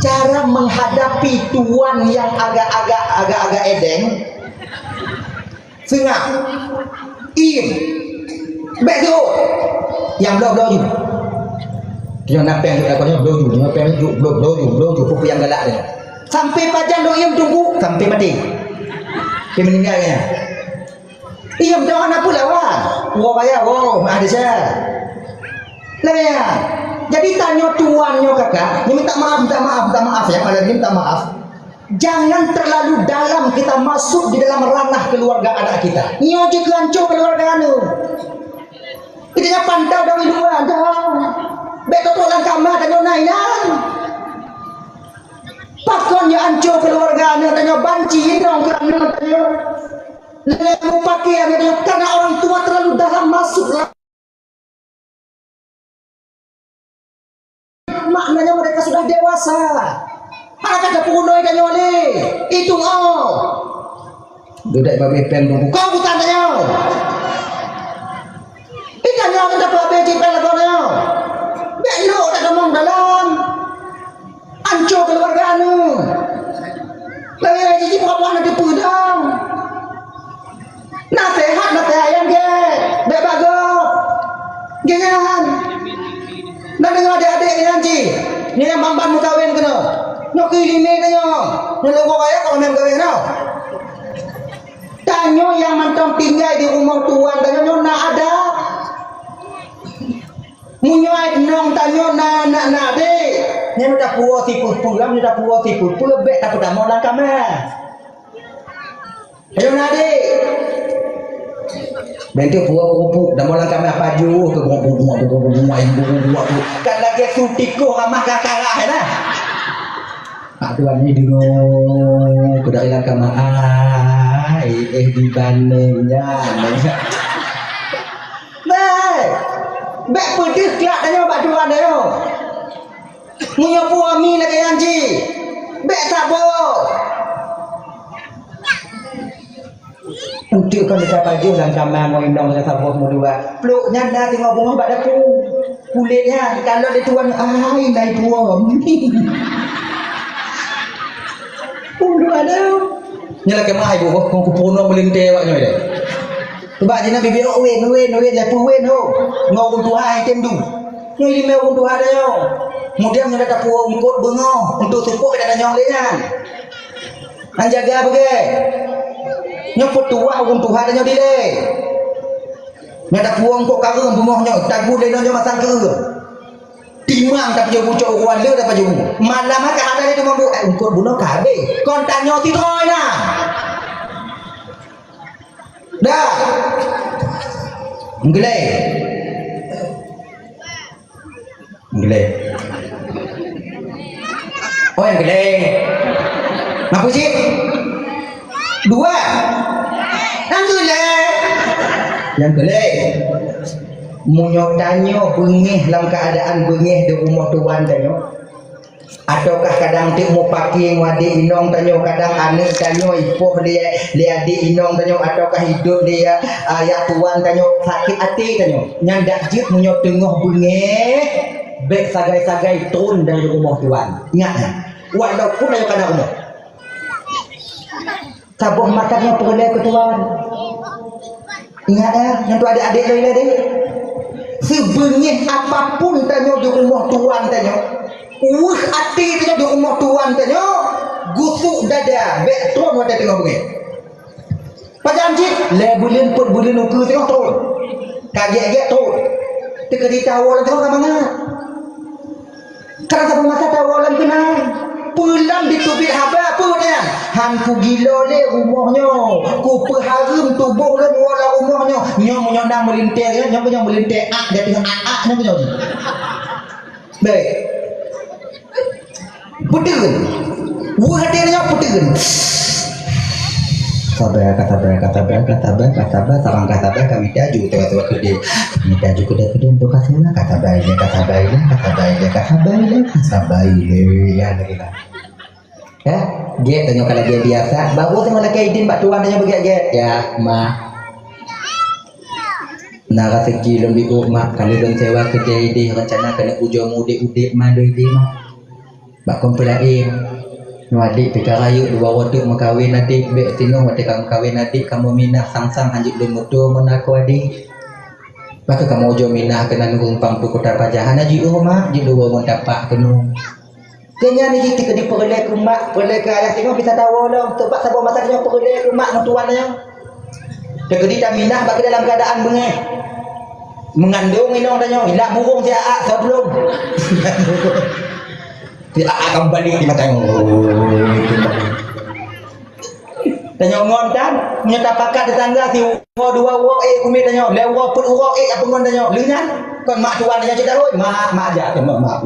cara menghadapi tuan yang agak-agak edeng. Sengak im betul yang blow you yang napeng aku blow you napeng you blow you pupu yang galak dia sampai pajang do im tunggu sampai mati dia meninggalnya. Im jangan apa lawan gua bayar gua mah ada saya lah. Jadi tanya tuannya kakak, minta maaf ya, kalau minta maaf. Jangan terlalu dalam kita masuk di dalam ranah keluarga anak kita. Nyojek lanco keluarga anu. Kita pantau dari luar dah. Beto tolong kamar tanya nainan. Pakonnya anco keluarga anu tanya banci dong kerana tanya. Lemu pakaian tanya karena orang tua terlalu dalam masuk. Maknanya mereka sudah dewasa. Anak ada punoi dan nyole. Itu Duduk babi pen buku. Kau bukan tanya. Ikan yang ada babi di pen lakonnya. Beno tak ngomong dalam. Anco keluarga anu. Lagi cici perempuan ada pedang. Nasihat ayam ke. Dek bagus. Jangan. Nak dengar adik-adik ni nanti. Ni yang bambang muka kawin kena. Nak kirimnya tanya. Nak lupa kaya kalau memang kawin tau. Tanya yang mantap tinggal di rumah tuan. Tanya nak ada. Munyai nong tanya nak dek. Ni dah puas si pulang. Ni dah puas si pulang. Bek tak dah mau lang kamar. Tanya nak dek. Bentuk buah bubuk dah malam kami apa ju ke bunga tu kan lagi sutiko ramah kakak lah pak tuan ni dulu kuda ilang kama di bandingnya baik pedih kelak tanya pak tuan dia punya buah mi lagi anji baik sabor untuk kan kita baju dan kamar mau indong saya sabuk mau dua peluknya dah tengok bunga bak daku kulitnya kalau dia tuan naik buah dua ada nyala kemah ibu kau kupono melintir waknya dia sebab jina bibi wen lepu wen ho ngau pun tuhan item tu nyai limau pun tuhan dia kemudian nyala tak puang ikut bunga untuk supuk kita nyong lengan anjaga bagai nyopot tua orang Tuhan dan nyodile. Nyata puang kok karung bumohnya, tak boleh nonyo masang ke. Timang tak jauh bucok orang le dapat jauh. Malam hak ada itu mampu ungkut bunuh kabe. Kon tanya ti toy nah. Dah. Ngelai. Oh yang ngelai. Ngapu sih? Dua. Yang kelai munyok tanyo bengih dalam keadaan bengih di rumah tuan tanyo ataukah kadang tik mau pakai ngadi inong tanyo kadang anak tanyo ipoh dia adik inong tanyo ataukah hidup dia ayah tuan tanyo sakit hati tanyo nyandak jip munyok tengah bengih baik sagai-sagai turun dari rumah tuan ingatnya walaupun ayo kadang rumah sabuh matanya peroleh ke tuan. Ingat yang tu adik-adik lain deh. Sebengih apapun tanya di rumah tuan tanya. Hati tanya di rumah tuan tanya. Gusuk dada, betron wadah tengok bengih. Pajam cik, bulin put bulin ukur tengok tu. Kaget-kaget tu. Terkedi tawalan tengok mana? Kerana siapa masa tawalan kena. Pulang ditubik haba apa dia? Hanku gila le rumahnya. Ku perharum tubuh le wala rumahnya. Nyo menyondang melintir ya, nyo punya melintir dia tengok nyo punya. Baik. Puteun. Buah hadirnya puteun. Sabar sarang kata baik kami daju tua gede. Kami daju gede untuk kasihlah kata baiknya ya kita. Ya, get tanya kalau dia biasa, baru sama nak kaidin pak tuan tanya begitu get ya, mah. Nara segi lebih mak kalau don sewa kerja ide rencana kena ujo mudik mah doi mah. bakon pelain nu adik pikarayu dua waktu makawin adik be tino waktu kamu kawin adik kamu minah sang-sang anjuk dan mutu menaku adik maka kamu ojo minah kena numpang tu kota pajahan aji rumah ji dua mon dapat kenu kenya ni kita di perlek rumah perlek ayah tengok bisa tahu dong tempat sabar masaknya perlek rumah tuannya dekedi dah minah bagi dalam keadaan bengeh mengandung inong tanya hilak burung dia sebelum dia akan balik di mata tanya ngontan nyata pakat tetangga si wo dua wo kumi tanya lewo pun wo apa ngon tanya lengan kon mak tuan tanya cerita oi mak aja kan mak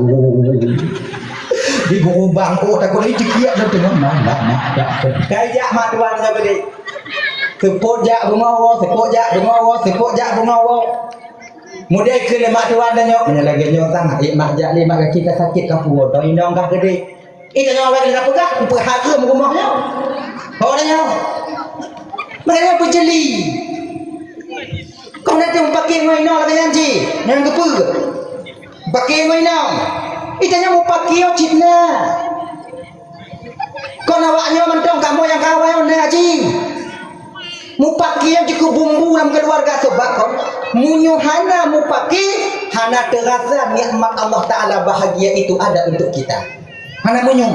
di berubang takut ini dikiak dah tengok mak aja kayak mak tuan tanya beli sepot jak rumah wo sepot jak rumah wo mudah ke lemak tuan tanya lagi nyotang mak jak mak kaki ka sakit ka puo to indong ka gede tanya awak nak pegang perhara rumahnya orangnya mereka berjeli kau nanti pakai mainan lagi nanti yang kepu pakai mainan itanya mau pakai cipna kau nawaknya mentong kamu yang kawan haji mau pakai yang cukup bumbu dalam keluarga sebab kau munyuhana mau pakai hana terasa nikmat Allah Ta'ala bahagia itu ada untuk kita hana munyuh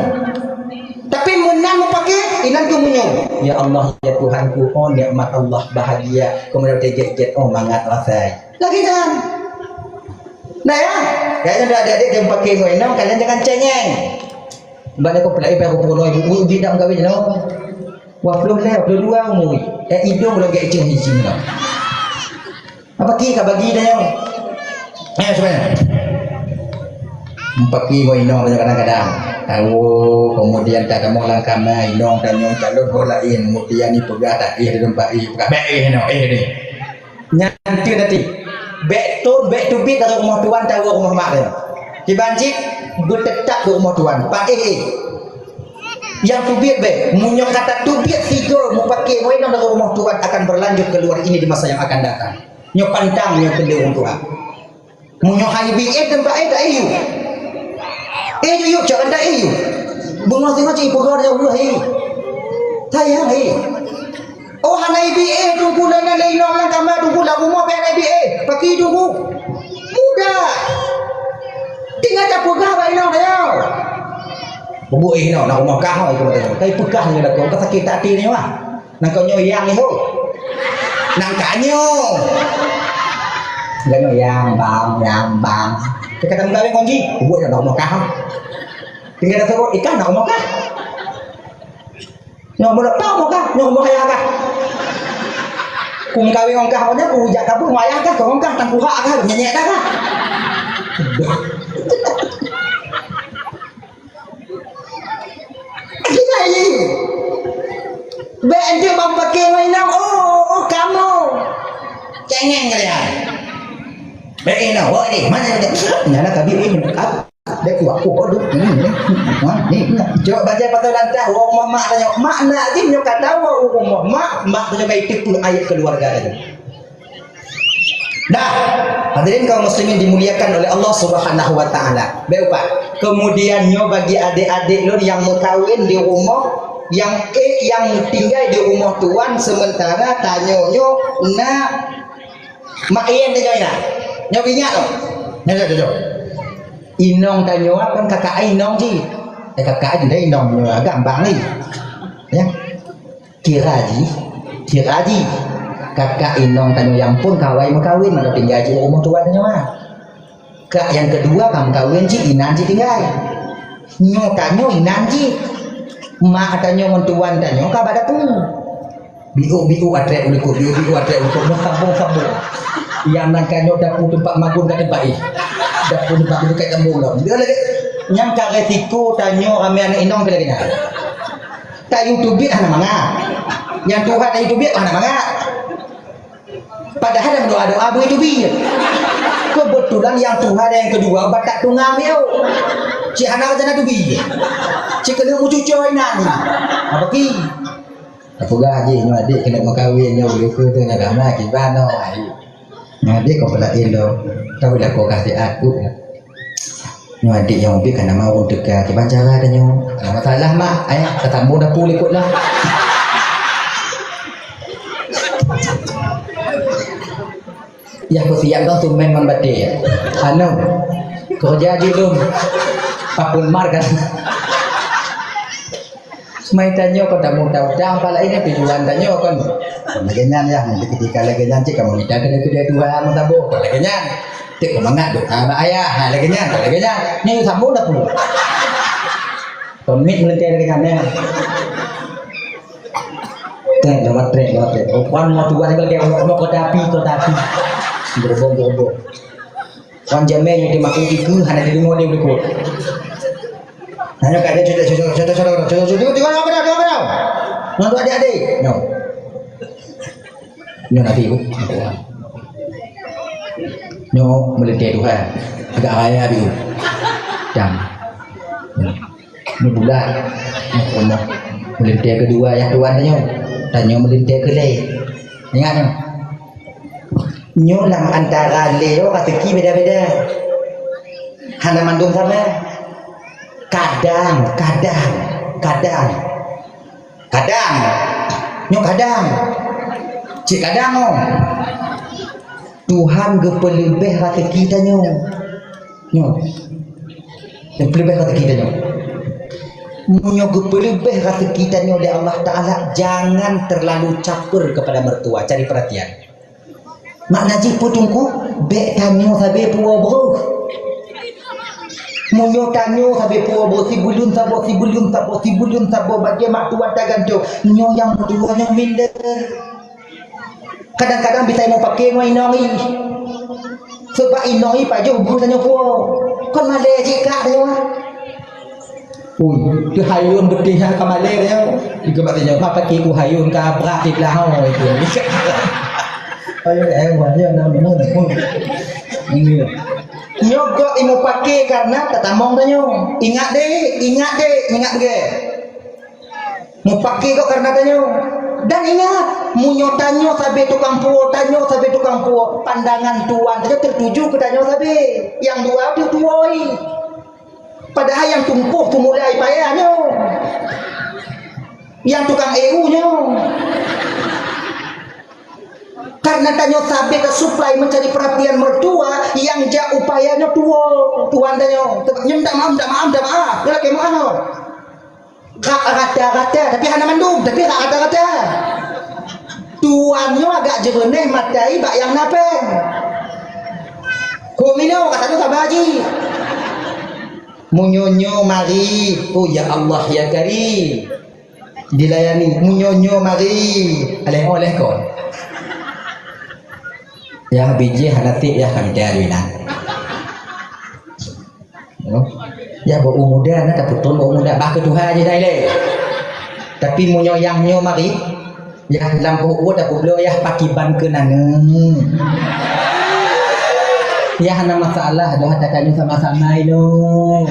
tapi menang pakai inan tu munyung ya Allah ya Tuhanku oh nikmat Allah bahagia kemudian terjet-jet oh mangat rasai lagi kan nah ya kayaknya ada adik-adik yang pakai ngoinong kalian jangan cengeng balik kau pelai aku pukul ibu tidak kawin no wafluh le wafluh dua umui hidung lagi ecing hijing no apa ki ka bagi dah yang sebenarnya pakai ngoinong kadang-kadang tahu kemudian tak kamu langkah mai nong tanya calon holain kemudian ni pegah tak di tempat pegah baik no ni nanti back to bit dari rumah tuan tahu rumah mak dia di banjir bertetap di rumah tuan pak yang to bit munyok kata to bit tiga mau pakai mau nong dari rumah tuan akan berlanjut keluar ini di masa yang akan datang nyok pantang nyok kendai orang tua munyok hai bi tempat tak ayu yuk jangan dah yuk bunga tengok cik pegar dia Allah sayang oh hanai BA tunggu lana lainong lang kamar tunggu lah rumah penai BA pakai tunggu mudah tinggal tak pegar lainong dia bubu no nak rumah kah itu tapi pegar ni lah kau sakit hati ni wah nak kau nyoyang itu nang kanyo enggak nyoyang bang kata mengawin kunci buat nak rumah kah tinggal ada ikan nak rumah kah nyomor tau mau kah nyomor kaya kah kung kawin orang kah punya ku jak kabur wayah kah kau kah tangku hak kah nyanyi dah kah kita ini benda bang pakai mainan oh kamu cengeng kalian baik nak wah ni mana dia nyala kabir ini apa dia aku kodok ni coba baca patah lantah orang mak tanya mak nak dia punya kata orang mak punya baik tipu ayat keluarga dia dah hadirin kaum muslimin dimuliakan oleh Allah Subhanahu wa taala baik Pak kemudian nyo bagi adik-adik lo yang mau kawin di rumah yang tinggal di rumah tuan sementara tanya nyo nak mak ien tanya nyo ingat tu nyo inong tanya kan kakak inong ji kakak aja deh inong gampang ni ya kiraji kakak inong tanya yang pun kawin makawin mana tinggal di rumah tuan tanya kak yang kedua kamu kawin ji inan ji tinggal nyo tanya inan ji mak tanya mentuan tanya kak pada pun biu atre uliku biu atre untuk sambung yang nangkanyo dapur tempat magun kat tempat dapur tempat itu kat kampung lah dia lagi yang ka resiko tanyo kami anak inong bila kena tak YouTube ana manga yang Tuhan ada YouTube ana manga padahal dalam doa bu YouTube kebetulan yang Tuhan yang kedua batak tungam yo si anak jana tubi si kena mucucoy nani apa ki apa gaji nyo adik kena makawin nyo boleh tu nya lama kibano nah dia kau pelain lo tapi dah kau kasih aku Nyo adik yang ubi kan nama orang dekat ke cara dah nyo. Masalah mak, ayah ketemu dah pul ikutlah. Ya aku siap kau tu memang badai. Anu kerja di belum pakun mar kan. Mai tanya kau dah mudah-mudah pala ini tujuan tanya kan. Lagian ya nanti ketika lagian cik kamu minta kedua Tuhan tabu. Lagian cik semangat doa mak ayah. Lagian ni tabu dah pun. Komit melentir dengannya. Lewat trek. Opan mau tuan kalau dia mau ke tapi. Berbong-bong. Wan jamnya yang dimakan itu hanya di rumah dia berikut. Hanya kat dia cuba Nonton adik-adik. Nyo nanti ibu. Nyo melentir Tuhan. Agak raya ibu. Jam. Bulan. Nyo melentir kedua yang Tuhan nyo. Dan nyo melentir ke lain. Ingat nyo. Nyo lang antara Leo kateki beda-beda. Hana mandung sama. Kadang. Nyo kadang. Cik kadang nyo. Tuhan gepelebeh kateki kita nyo. Gepelebeh kateki kita nyo. Nyo gepelebeh kateki kita nyo oleh Allah Ta'ala. Jangan terlalu caper kepada mertua. Cari perhatian. Mak Najib putungku bek tanyo sabe puwa bro. Munyo tanyo sabe puwa bro si bulun sabo bagi mak tuan dagan tu. Nyo yang berdua nyo minder. Kadang-kadang bisa mau pakai ngoi inoi. Sebab inoi pa jo hubung tanyo puwa. Kon male jika dia. Ui, tu hayun betul ha kamale dia. Juga batnya apa pakai ku hayun ka brak di belahang itu. Ayo banyak nama pun. Ini. Nyogok imu pakai karena ketamong tanyo. Ingat deh. Mu pakai kok karena tanyo. Dan ingat, munyo tanyo sabe tukang puo, pandangan tuan tanyo tertuju ke tanyo sabe. Yang dua tu tuoi. Padahal yang tumpuh tu mulai payahnya. Yang tukang EU-nya. Karena tanyo sabe ke supply mencari perhatian mertua yang ja upayanya tuan tanyo. Ndak maaf. Kalau ke mana? Kata tapi hana mandum, tapi kata. Tuannya agak jereneh matai bak yang napeng. Komino katanya sama haji. Munyonyo mari. Oh ya Allah ya Karim. Dilayani munyonyo mari. Oleh kon. Yang biji hanati ya kami darwina. Ya bau muda nak tak betul bau muda bah ketuhan je dah le. Tapi munyoyangnya mari. Ya lampu uat aku beliau ya pakiban ke nana. Ya hana masalah dah hadakannya sama-sama ilo.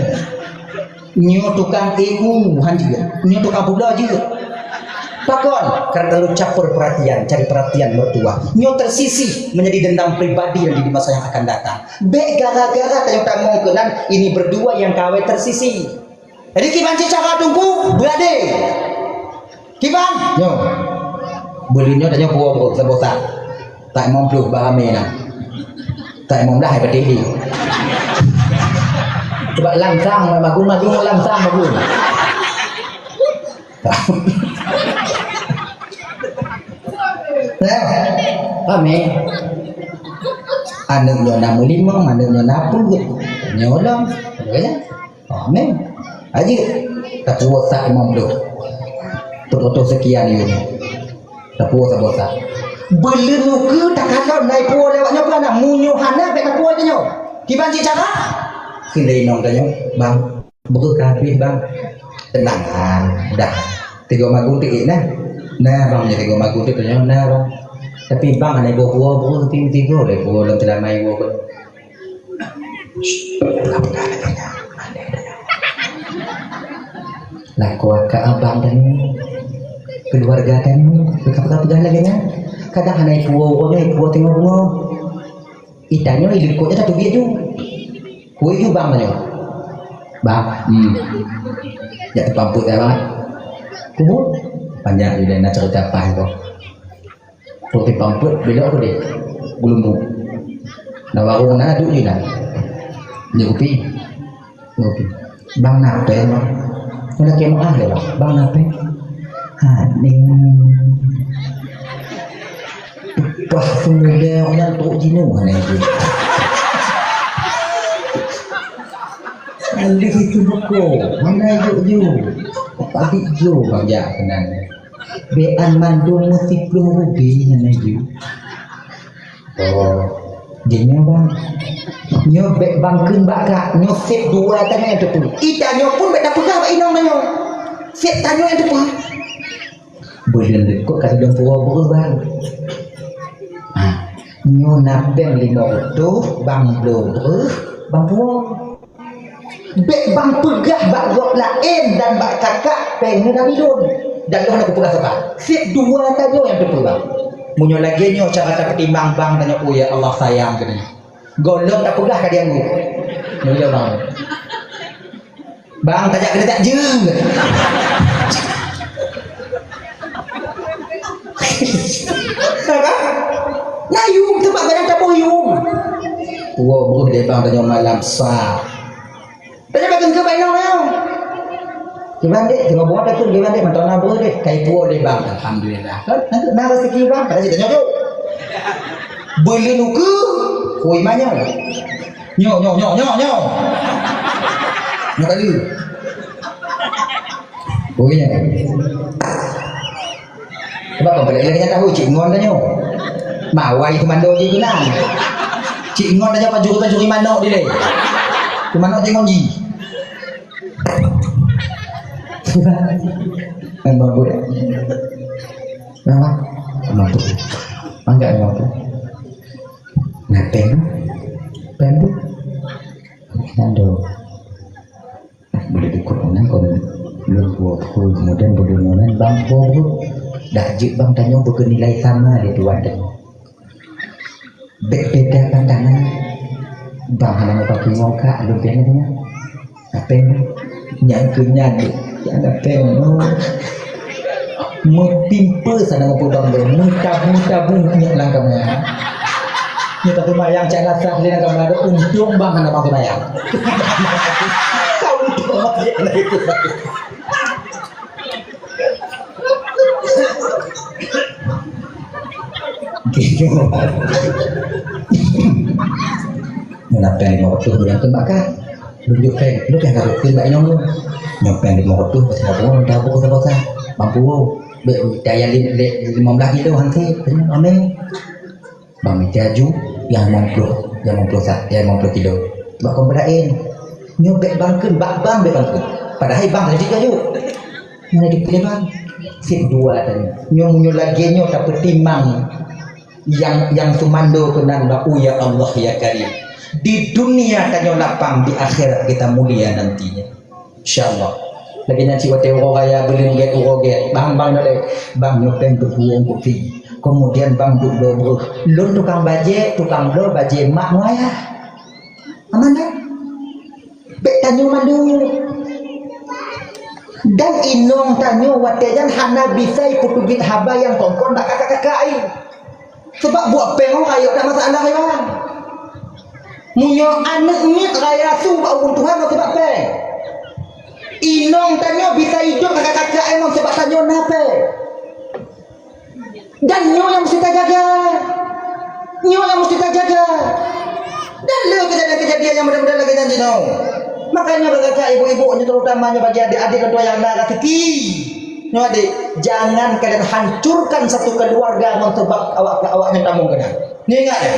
Nyo tukang han juga. Nyo tukang pula juga. Pakon karena terlalu campur perhatian, cari perhatian mertua. Nyo tersisih menjadi dendam pribadi yang di masa yang akan datang. Be gara-gara tanya tamu kenan ini berdua yang kawe tersisih. Jadi kiban cara tunggu berade. Kiban, nyo. Belinya tanya puo sebosa. Tak mau peluk bahame nak. Tak mau dah berdiri. Coba langsang magun langsang magun. Kami anu nyona mulimong anu nyona puluh nyolong ya amin aja tak puasa imam do toto sekian ini tak puasa belenu ke tak kalau naik puasa lewatnya kan munyo hana be tak puasa nyo kiban cara kini nong tanyo bang berkabih bang tenangan dah tiga magung tiga nah bang jadi tiga magung tiga nah bang. Tapi bang ada buah tiga oleh buah dalam telah main buah. Lah kuat ke abang dan keluarga dan berkata lagi nya. Kadang ada buah tengok buah. Itanya ilmu kau tak tu biar tu. Kau itu bang mana? Bang, ya pamput ya bang. Kubur panjang juga nak cerita apa itu. Putih pamput beda aku deh, belum. Nah warung nak duduk je nak. Dia kopi. Bang nape bang? Nak kemo ah deh bang nape? Ning Wah, semudah orang tok jino mana itu. Alih itu buku, mana ju. Pagi ju bangja kenan. Bean mandung mesti rubi mana ju. Oh, dia bang. Nyo bek bangkeun bakak, nyo set dua tanya itu pun. Ida nyo pun bek dapat apa inong nyo. Set tanya itu pun. Boleh kok kada dong puwa bang. Nyo napeng 500 bang blur bang puang bek bang pegah bak gok lain dan bak kakak pengen dari don dan don aku pegah sebab sip dua tadi yang terpulang munyo lagi nyo cara tak ketimbang bang tanya oh ya Allah sayang kena golong tak pegah ka dia nguk nyo bang tajak kena tak jeng apa nah yung tempat barang tak boyong. Wow, buruh dia bang tanya malam sah. Tanya bagian ke baik nong. Gimana dek? Tengok buat aku gimana dek? Mantau buruh dek. Kai puo dek bang. Alhamdulillah. Nanti nak rezeki bang. Tadi tanya tu. Beli nuku. Koi mana? Nyo. Nyo kali. Koi nya. Sebab apa? Lagi nak tahu cik ngon tanya. Mawai komando je guna. Cik ngon aja pajuri manok dia deh. Ke manok je ngon ji. Kan babu dah. Nama? Mampu. Enggak mampu. Ngapain? Pembu. Nando. Boleh dikurangan kalau belum buat kemudian boleh nonan bang bobo. Dah jik bang tanya bernilai sama di tuan dah. Beda pandangan bang hanya pakai muka lu pengennya apa yang kenyang yang apa mau timpa sana mau pulang deh mau tabu punya langkahnya ni tak bayang cak rasa dia nak ada untung bang hanya mau bayang kau untung dia nak itu Menapeng 500 yang tembakkan Lunjuk pen Lu kan harus pin baik nong lu Nyopeng 500 Pasal apa Dah buku sebab mampu daya 15 kilo hanti Amin Bang Jaju Yang 50 kilo Bak kau berain Nyobek bangkun Bak bang bek bangkun Padahal bang Jadi jaju Mana dipilih bang Sip 2 tadi Nyong lagi nyong tak pertimbang yang sumando kenan ya Allah ya Karim di dunia kanyo lapang di akhirat kita mulia nantinya insyaallah lagi nanti wate raya beli get uroget bang nyopeng berbuang kopi kemudian bang duduk lun tukang lo baje mak ngaya amana bek tanyo mandu dan inong tanyo wate jan hana bisai putubit haba yang kongkon bak kakak-kakak sebab buat pengong ayo tak masalah ya munyo anak ni raya su bau Tuhan mau sebab pe inong tanyo bisa hidup kakak-kakak emang sebab tanyo nape dan nyo yang mesti jaga dan le kejadian yang mudah-mudahan lagi janji no makanya kakak ibu-ibu terutamanya bagi adik-adik kedua yang nak rezeki adik, jangan kalian hancurkan satu keluarga sebab awak yang tamung kena. Ni ingat ya.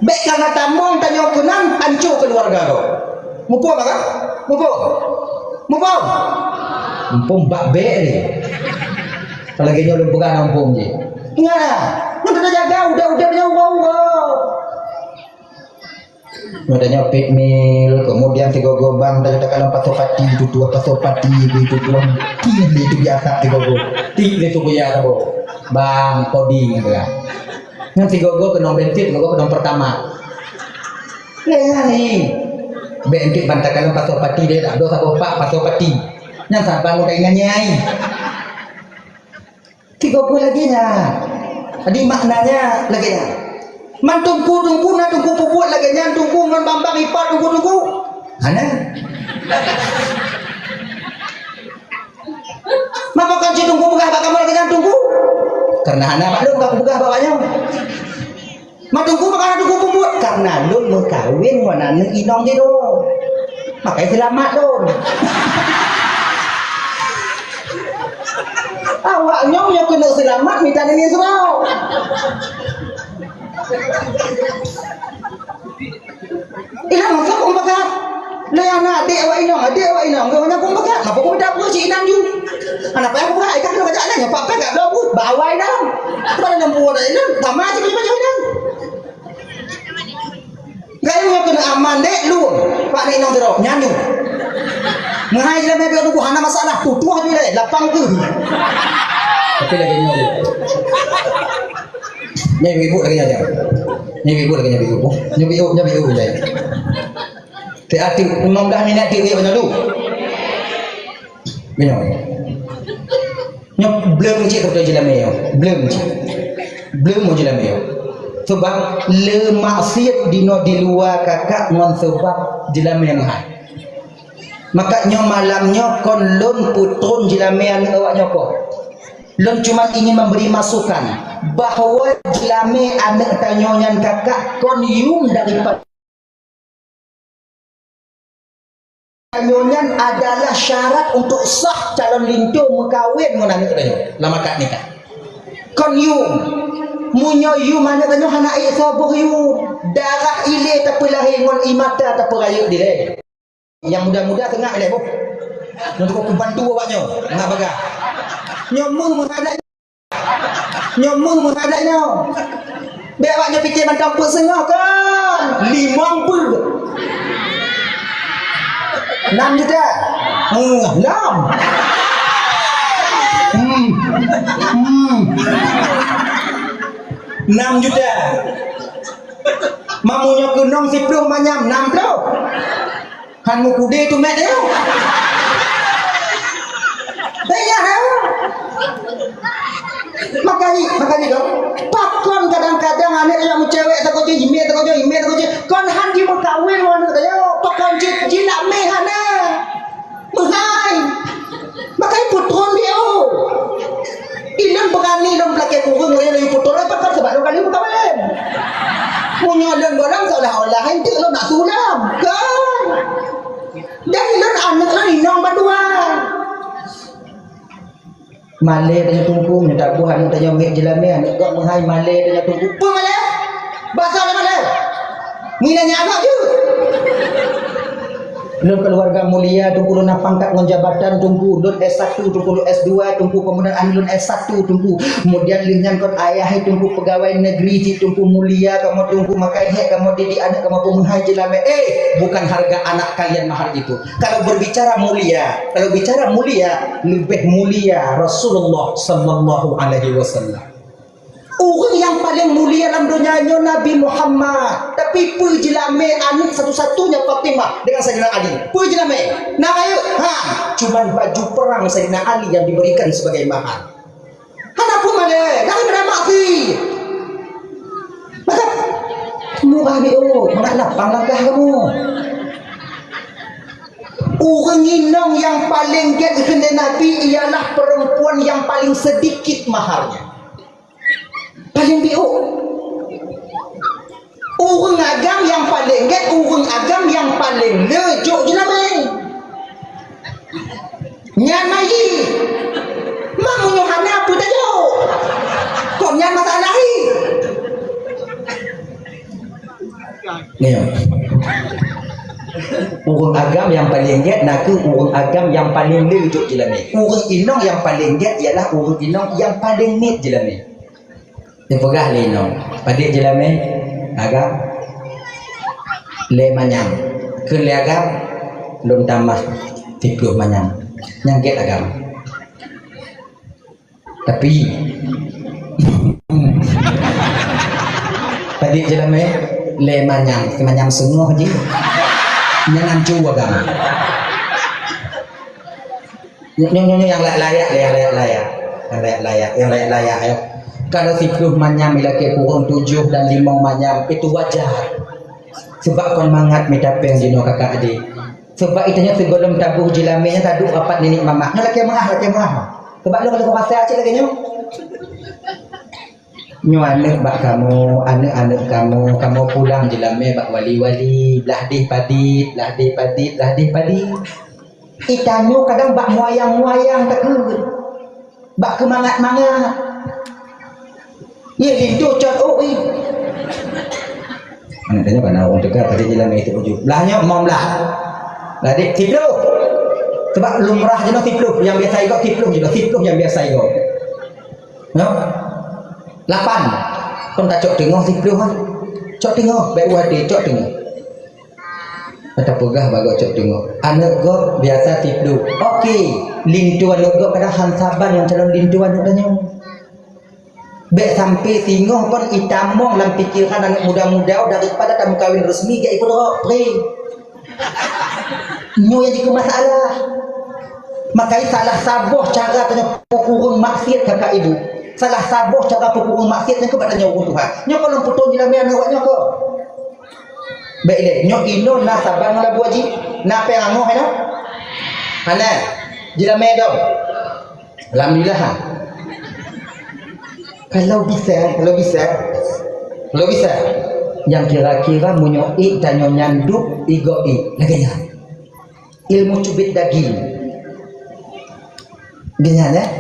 Baik karena tamung tanya kenang hancur keluarga kau. Mupo apa kan? Mupo bak be ni. Kalau lagi nyolong pegang nampung je. Ingat, nak jaga udah wow. Modalnya pikmil, kemudian 3 gobang, dan katakan pasopati, itu 2 pasopati, itu 2 kili itu biasa 3 go, 3 itu biasa bo, bang coding gitu kan. Yang 3 go ke nomor bensin, 3 go ke nomor pertama. Ya nih, Be entik bantakan pasal pati dia tak ada satu pak pasal pati. Yang sabar mau kaingan nyai. 30 lagi nya. Jadi maknanya lagi nya. Man tungku na tungku puput lagi nya tungku ngan bambang ipat tungku. Ana. Maka kan tungku begah bakal lagi nya tungku. Karena anak maklum gak begah bawanya. Matungku makanya tungku puput karena lu mau kawin mana neng inong dia dong. Makanya selamat dong. Awaknya yang kena selamat minta ini serau. Ilang masa kong bagat. Layang na adik awak inong. Gawanya kong bagat. Apa kong minta apa si inang ju. Anak apa yang kong bagat. Ikan kena baca anaknya. Pak gak berapa pun. Bawai dong. Kepada yang buat inang. Tamah aja macam inang. Gaya kena aman dek lu. Pak ni inong teruk. Nyanyu. Menghai dalam media tu hana masalah. Tutuh aja deh. Lapang tu. Tapi lagi nyanyi. Nyanyi ibu lagi nyanyi. Nyanyi ibu lagi nyanyi ibu. Nyanyi ibu lagi. Hati 15 minit dia banyak dulu. Minum. Nyok belum cik kerja jalan mayo. Belum mau jalan mayo. Sebab le maksiat dino di luar kakak ngon sebab jalan mayo mahal. Makanya malamnya kon lon putun jelamian awaknya kok. Lon cuma ingin memberi masukan bahawa jelame anak tanyonya kakak kon yum daripada tanyonya adalah syarat untuk sah calon lintu mengkawin menang tanyo lama kak nikah. Kon yum munyo yum mana tanyo hana ai sabuh yum darah ile tapi lahir ngon imata tapi rayu dire. Yang muda-muda tengah elek boh. Untuk bantu awaknya. Nak bagah. Nyomong menghadapnya. Biar awaknya fikir macam apa sengah kan. 50. 6 juta. 6 juta. Mamunya kenong 10 manyam 60. Han mu kude tu mek dia. Bayar dia. Makanya dong. Pakon kadang-kadang anak yang cewek tak kau email. Kon han di mau kawin wan dia. Pakon jinak meh hana. Menghai. Makanya putron dia. Ilang berani dong pelakon kurung dia putron apa kan sebab kali mau kawin. Punya dan barang seolah-olah itu lo nak sulam. Kan? Dan ilan anak lah inong berdua. Malay tanya tungku, minta buah tanya mek jelame, anak kau menghai Malay tanya tungku. Apa Malay? Bahasa apa Malay? Minanya anak je. Lun keluarga mulia tungku lun pangkat ngon jabatan tungku lun S1 tungku lun S2 tungku kemudian lun S1 tungku kemudian lingan kon ayah tungku pegawai negeri tungku mulia kamu tungku makai kamu didik anak kamu pemenghai jelame bukan harga anak kalian mahal itu. Kalau bicara mulia lebih mulia Rasulullah sallallahu alaihi wasallam. Orang yang paling mulia dalam dunia Nabi Muhammad. Tapi perjelame anak satu-satunya Fatimah dengan Sayyidina Ali. Perjelame. Nah ayo, cuman baju perang Sayyidina Ali yang diberikan sebagai mahar. Kenapa mana? Jangan beramaksi. Maka murah ni mana lapang langkah kamu. Orang inong yang paling get kena Nabi ialah perempuan yang paling sedikit maharnya. Paling biuk. Orang agam yang paling get, orang agam yang paling lejuk je nama. Nyan mai. Mamunya hana apa tajuk. Kau nyan masalah ni. Ni. Orang agam yang paling get nak orang agam yang paling lejuk je nama. Orang inong yang paling get ialah orang inong yang paling nit je nama. Dia pegah lino. Padik jelame agam le manyam. Ke le agam lum tambah 30 manyam. Nyangket agam. Tapi padik jelame le manyam, ke manyam semua je. Jangan cuba agama. Nyonya yang layak, yang layak. Ayo. Kalau 10 manyam ilaki kurang 7 dan 5 manyam itu wajar. Sebab kon mangat minta peng dino kakak adik. Sebab itunya sebelum tabuh jilamenya tadu rapat nenek mama. Laki mah. Sebab lo kalau rasa acik lagi nyo. Nyo anak bak kamu, anak kamu pulang jilame bak wali-wali, lahdih padit. Itanyo kadang bak muayang tak ke. Bak kemangat-mangat. Ye lintu cot anak tanya kan orang dekat pada jilame itu ujuk. Lahnya mamlah. Ladik tiplu. Sebab lumrah jeno tiplu yang biasa ikut tiplu yang biasa ikut. No? 8. Kon tak cok tengok tiplu kan. Cok tengok baik wadi cok tengok. Kata pegah bago cok tengok. Anak go biasa tiplu. Okey, lintu anak go kadang hansaban yang calon lintu anak tanya. Bek sampai singoh pun itamong dalam pikiran anak muda-muda daripada tamu kawin resmi gak ikut rok pre. Nyo yang jadi masalah. Makanya salah saboh cara tanya pukul maksiat kakak ibu. Salah saboh cara pukul maksiat yang kepada nyo Tuhan. Nyo kalau putus jilame anak awak nyo ko. Baik le, nyo ino na saban la buaji. Na pe angoh no. Ana jilame dong. Alhamdulillah. Kalau bisa yang kira-kira munyoi dan nyanduk igoi laganya ilmu cubit daging dengan ya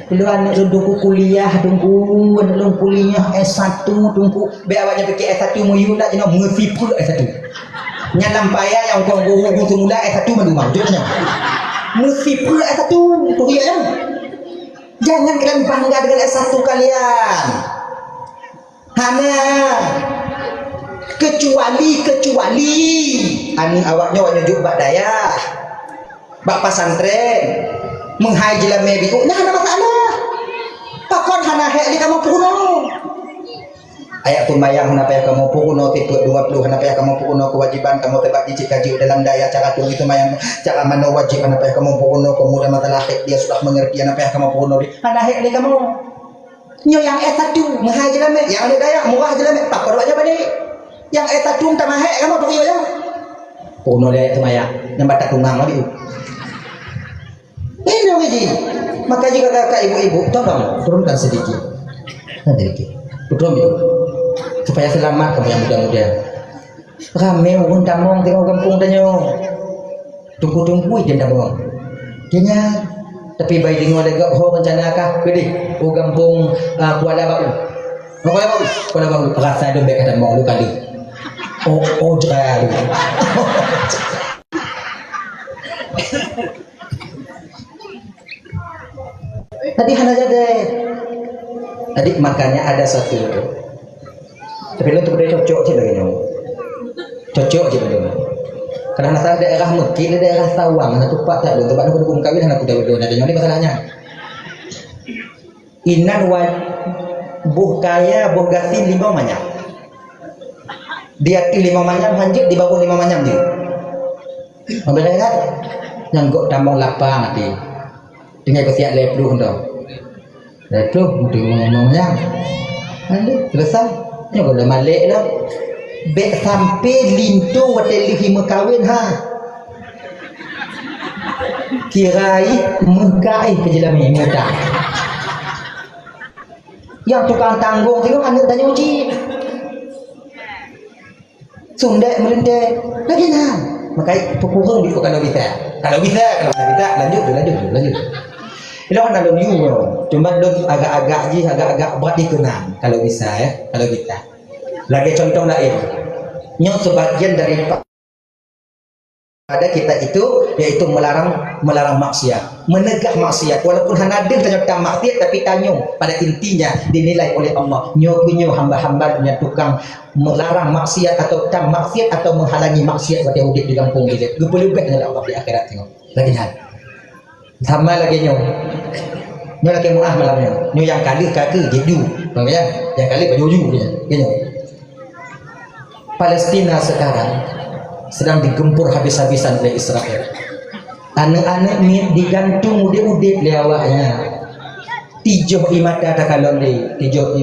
lu anak tunggu kuliah tunggu kuliah S1 tunggu bewanya pakai S1 mu yuna jeno mesti pul S1 nyalam paya yang kau guru semula S1 madumang jadinya mesti pul S1 tu ya. Jangan kalian bangga dengan S1 kalian. Hana kecuali ani awaknya juga daya. Bak pesantren menghai jilame biku. Nah ada masalah. Pakon hana hek di kamu puno. Ayat pembayang kenapa ya kamu pukuno tipe 20 kenapa ya kamu pukuno kewajiban kamu tebak cicit kaji dalam daya cara tu itu mayang cara mana wajib kenapa ya kamu pukuno kemudian masalah dia sudah mengerti kenapa ya kamu pukuno ada hek dia kamu nyo yang S1 mahal jelame yang ada daya murah jelame tak perlu aja bani yang S1 tak mahal kamu tu ya pukuno dia itu mayang yang batak tungang lagi ini wiji maka jika kakak ibu-ibu tolong turunkan sedikit supaya selamat kamu yang muda-muda. Rame pun tamong tengok kampung tanya. Tunggu je tamong. Kenya tapi bayi dengar lega ho rencana kah gede o kampung Kuala Bau. Kuala Bau rasa ada baik kata mau lu kali. Oh jera. Tadi hana jadi. Tadi makanya ada satu tapi lo tuh cocok sih lagi cocok sih lagi karena masalah daerah Mekki daerah Sawang anak tupak tak lo tempat aku dukung kawin anak kuda ada ini masalahnya inan buh kaya buh gasin 5 manyam dia 5 manyam hanjit di bawah 5 manyam dia ambil kan yang gok tambang lapang nanti tinggal kesiap lepluh dong lepluh mungkin ngomongnya selesai ini boleh malik lah. Bek sampai lintu wateli hima kawin ha. Kirai mengkai kejelami muda. Yang tukang tanggung tengok anak tanya uji. Sundek melendek. Lagi nah. Makai pukul di kalau bisa. Kalau tidak lanjut. Itu kan dalam you, cuma dong agak-agak berat dikenang kalau bisa ya, kalau kita. Lagi contoh lain, yang sebagian daripada kita itu yaitu melarang maksiat, menegak maksiat. Walaupun hanadir tanya maksiat tapi tanyung pada intinya dinilai oleh Allah. Nyo hamba-hamba punya tukang melarang maksiat atau tam maksiat atau menghalangi maksiat pada hidup di kampung dia. Gupulubek dengan Allah di akhirat tengok. Lagi hal. Sama lagi nyo lagi muah malamnya nyo yang kali kaki jeju ya yang kali berjuju dia nyo Palestina sekarang sedang digempur habis-habisan oleh Israel. Anak-anak ni digantung udik-udik di awaknya. Tijuh imata tak kalon di tijuh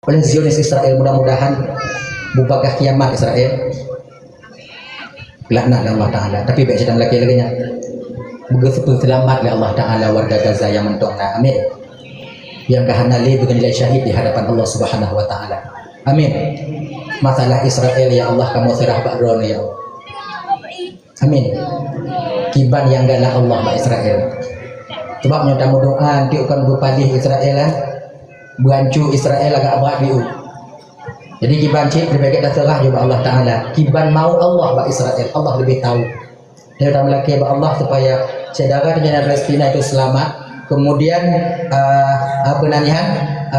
oleh Zionis Israel. Mudah-mudahan bubagah kiamat Israel laknat Allah Ta'ala. Tapi baik sedang lagi-lagi nya begitu selamat oleh Allah Ta'ala warga Gaza yang mentongna. Amin. Yang kahanali dengan nilai syahid di hadapan Allah Subhanahu Wa Ta'ala. Amin. Masalah Israel ya Allah kamu serah ba'dron ya Allah. Amin. Kiban yang galak Allah ba Israel. Sebab nyotamu doa tiukan bupalih Israel lah. Buancu Israel agak berat diu. Jadi kiban cik lebih baik dah serah juga Allah Ta'ala. Kiban mau Allah ba Israel. Allah lebih tahu. Dia dah melaki ba Allah supaya saudara di negara Palestina itu selamat. Kemudian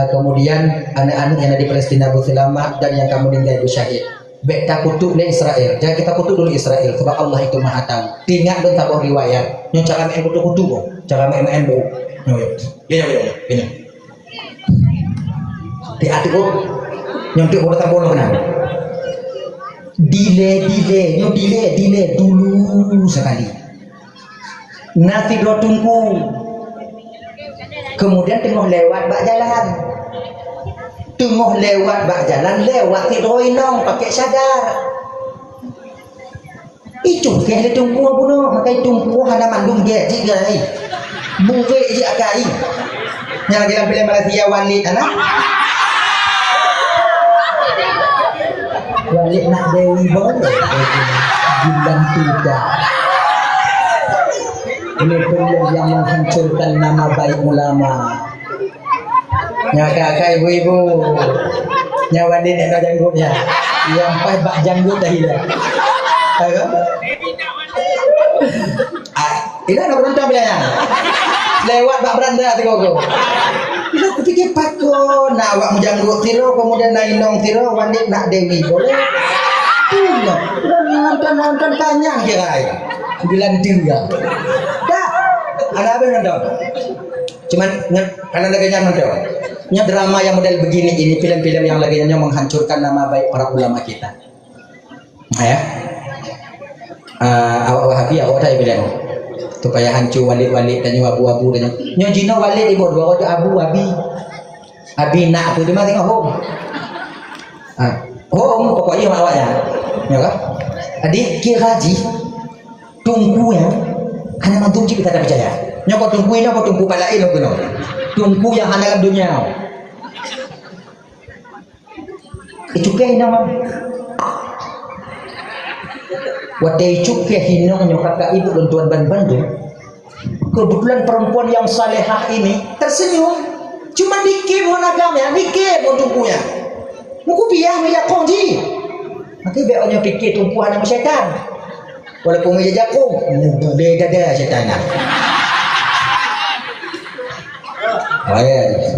kemudian anak-anak yang ada di Palestina berselamat dan yang kamu tinggal itu syahid. Baik tak kutuk oleh Israel. Jangan kita kutuk dulu Israel sebab Allah itu Maha tahu. Ingat dan tabur riwayat. Yang cara main kutuk-kutuk kok. Cara main bu. Ini. Di hati kok. Yang tu orang tabur benar. Delay dulu sekali. Nanti dua tunggu. Kemudian tengah lewat bak jalan. Lewat tidur inong pakai sadar. Itu ke ada tunggu bunuh, makai tunggu hana mandung dia juga ni. Buwe je akai. Yang dalam film Malaysia Walid anak. Walid nak dewi boleh. Bilang tidak. Ini perlu yang menghancurkan nama baik ulama. Kakak ibu-ibu nyawa ni nak janggutnya yang pas bak janggut dah hilang. Ini nak berantah bilanya lewat bak beranda tu kau. Bila aku fikir pakon nak awak menjanggut tiro kemudian nak inong tiro wanit nak dewi boleh. Tengok nonton tanya kira bilang dia dah ada apa nonton cuman karena lagi nonton nya drama yang model begini ini film-film yang lagi menghancurkan nama baik para ulama kita. Awak Wahabi awak dah bilang supaya hancur walik-walik dan abu-abu dan nyo jino walik ibu dua orang abu abi nak tu dia mah tengok home pokoknya awaknya ya kan adik kiraji tunggu ya hanya mantung kita tak percaya nyokot tunggu ini apa tunggu palain apa no tunggu yang hanya dalam dunia itu ke nama wadai cuke hinong nyokak ibu dan tuan Bandung kebetulan perempuan yang salehah ini tersenyum cuma dikit mohon agamanya dikit mohon tunggunya muku biar meja kongji nanti beoknya pikir tumpuan nama syaitan walaupun meja jakung dada syaitan.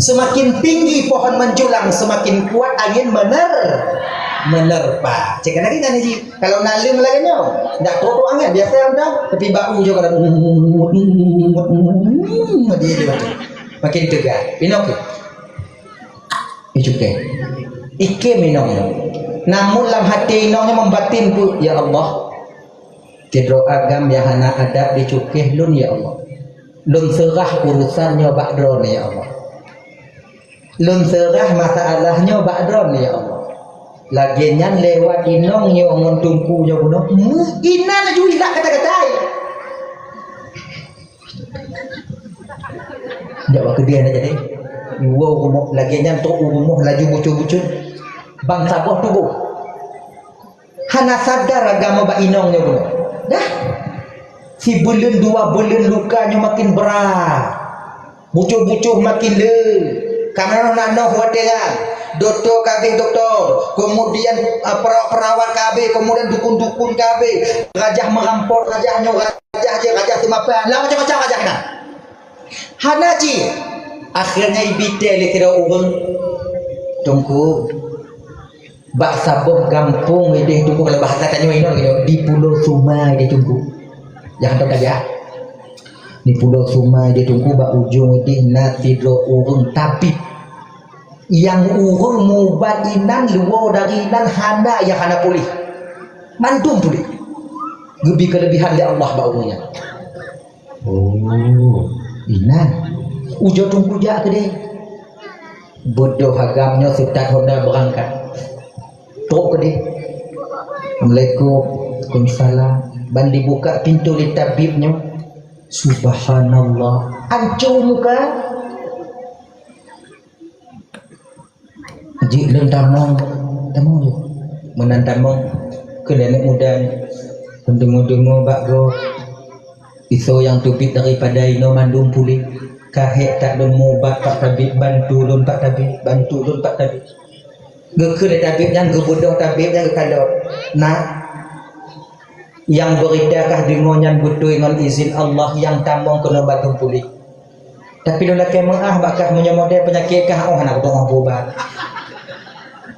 Semakin tinggi pohon menjulang semakin kuat angin menerpa. Cek lagi kan ni kalau nalim lagi nyo ndak toto angin biasa udah tapi bau juga kan dia makin tegar pinok ijuke ike minong namun dalam hati inongnya membatin bu ya Allah tidro agam yang hana adab dicukeh lun ya Allah lun serah urusannya ba'dron ya Allah lun serah masalahnya ba'dron ya Allah lagi nyan lewat inong yo ngontumpu yo bunuh inan juga kata-kata jawab ke dia jadi wow rumah lagi nyan tu rumah laju bucu-bucu bangsa boh tubuh hana sadar agama ba inong yo bunuh dah si bulan 2 bulan lukanya makin berat bucu-bucu makin le kamera nak noh wateran doktor KB doktor kemudian perawat KB kemudian dukun-dukun KB rajah merampok rajahnya rajah semapa lah macam-macam rajah nak hanaji akhirnya ibite le kira urang tunggu bak sabuh kampung ini tunggu kalau bahasa tanya ini di Pulau Sumai dia tunggu jangan tahu dah di Pulau Sumai dia tunggu bak ujung ini nak tidur urang tapi yang urung mubadinan luar dari nan hana yang hana pulih mandum pulih lebih kelebihan dari Allah baunya. Oh inan ujo tunggu jak ke dia bodoh agamnya sudah honda berangkat tok ke dia. Assalamualaikum, Waalaikumsalam. Ban dibuka pintu li tabibnya. Subhanallah. Hancur muka. Jik leng tamong je. Menan tamong ke nenek muda. Dengar-dengar bakgo. Iso yang tubit daripada ino mandum pulih. Kahek tak don mobat pak tabib bantu don pak tabib bantu don pak tabib. Gekir tabib yang gebodoh tabib yang kalau nah yang beridakah dengonyan betul dengan izin Allah yang tambang kena batu pulih. Tapi lula kemah bakah menyemodel penyakit kah oh anak tong obat.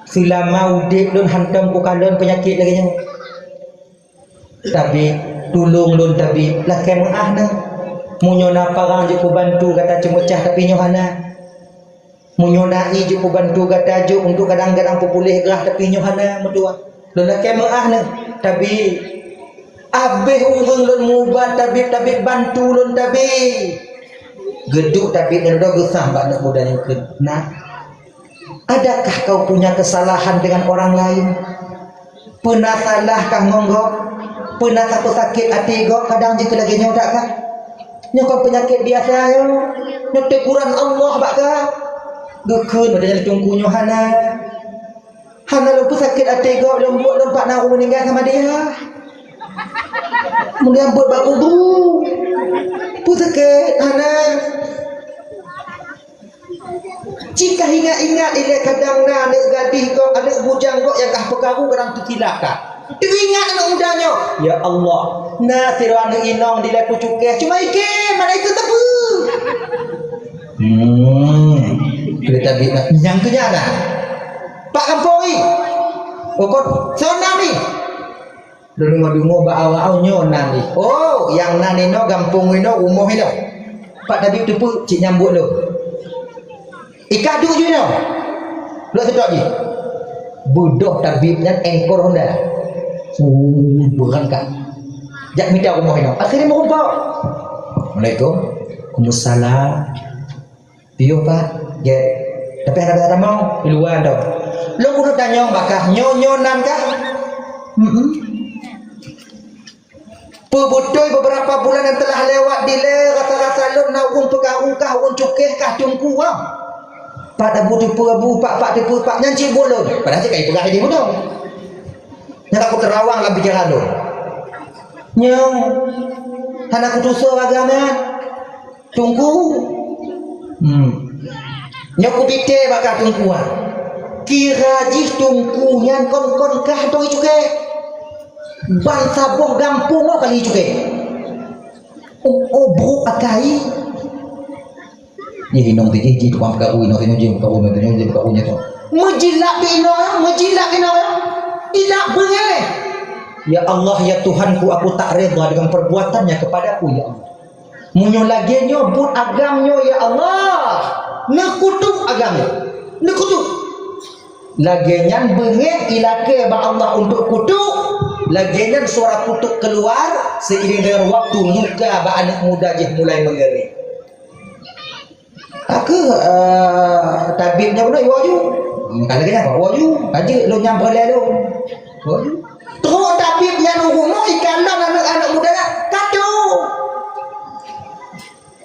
Selama udik don hantam ku kalon penyakit lagi nya. Tapi tulung don tapi lah kemah na. Munyona parang je ku bantu kata cemecah tapi nyohana. Munyonai je ku bantu kata juk untuk kadang-kadang pulih gerah tapi nyohana medua. Lula kemah na tapi abeh urang lon mubat tabib bantu lon tabib geduk tabib dan udah gesah bak nak muda yang kena. Adakah kau punya kesalahan dengan orang lain? Pernah salahkah ngonggok? Pernah takut sakit hati gok kadang jika lagi nyodak kah? Nyokong penyakit biasa yo. Nyok teguran Allah bak kah? Gekun ada yang tunggu nyohana. Hana lupa sakit hati gok lembut lempak nak meninggal sama dia. Kemudian buat baku tu pun sakit hana. Jika ingat-ingat ia kadang na anak gadis kau anak bujang kau yang kah pekaru kadang tersilap kah teringat anak mudanya ya Allah na tiru anak inong di leku cukeh cuma ikan mana itu tepu kereta bina yang kenyana Pak Kampori pokok sonam ni dengar-dengar bawah nyonan ni. Oh, yang nani no gampung ino umuh ino. Pak tadi tu pun cik nyambut lo. Ikadu je no. Lo sedok je. Bodoh tabibnya engkor honda. Berangkat. Jak minta umuh ino. Akhirnya merumpau. Assalamualaikum. Waalaikumsalam. Piyo Pak. Ya. Tapi ada mau di luar dah. Lo kudu tanya bakah nyonyonan kah? Betul beberapa bulan yang telah lewat dile rasa-rasa lom nak urung pegarung kah urung cukeh kah tungku wah. Pada butuh perabu pak tipu pak nyanci bolon. Padahal cik kai pegah dia bodoh. Nak aku terawang lah bicara lo. Nyong. Han aku dosa agama. Tungku. Nyok ku bite bakal tungkuan. Kira jih tungkuan kon kah doi cukeh. Bangsa boh gampung lo kali juga. Oh bro akai. Ni hinong tiji tukang kau ino tino jim kau ino tino jim kau ino tu. Mejilak ino ya. Ilak bengele. Ya Allah ya Tuhanku aku tak reda dengan perbuatannya kepadaku ya Allah. Munyo lagi nyobut agamnya ya Allah. Nekutuk agamnya. Nekutuk. Lagian bengek ilake ba Allah untuk kutuk. Lagian suara kutuk keluar seiring dengan waktu muka ba anak muda je mulai mengering. Aku tabibnya pun waju. Kalau kena waju, aja lo nyamper le lo. Waju. Terus tabibnya nunggu mau ikan dan anak-anak muda kacau.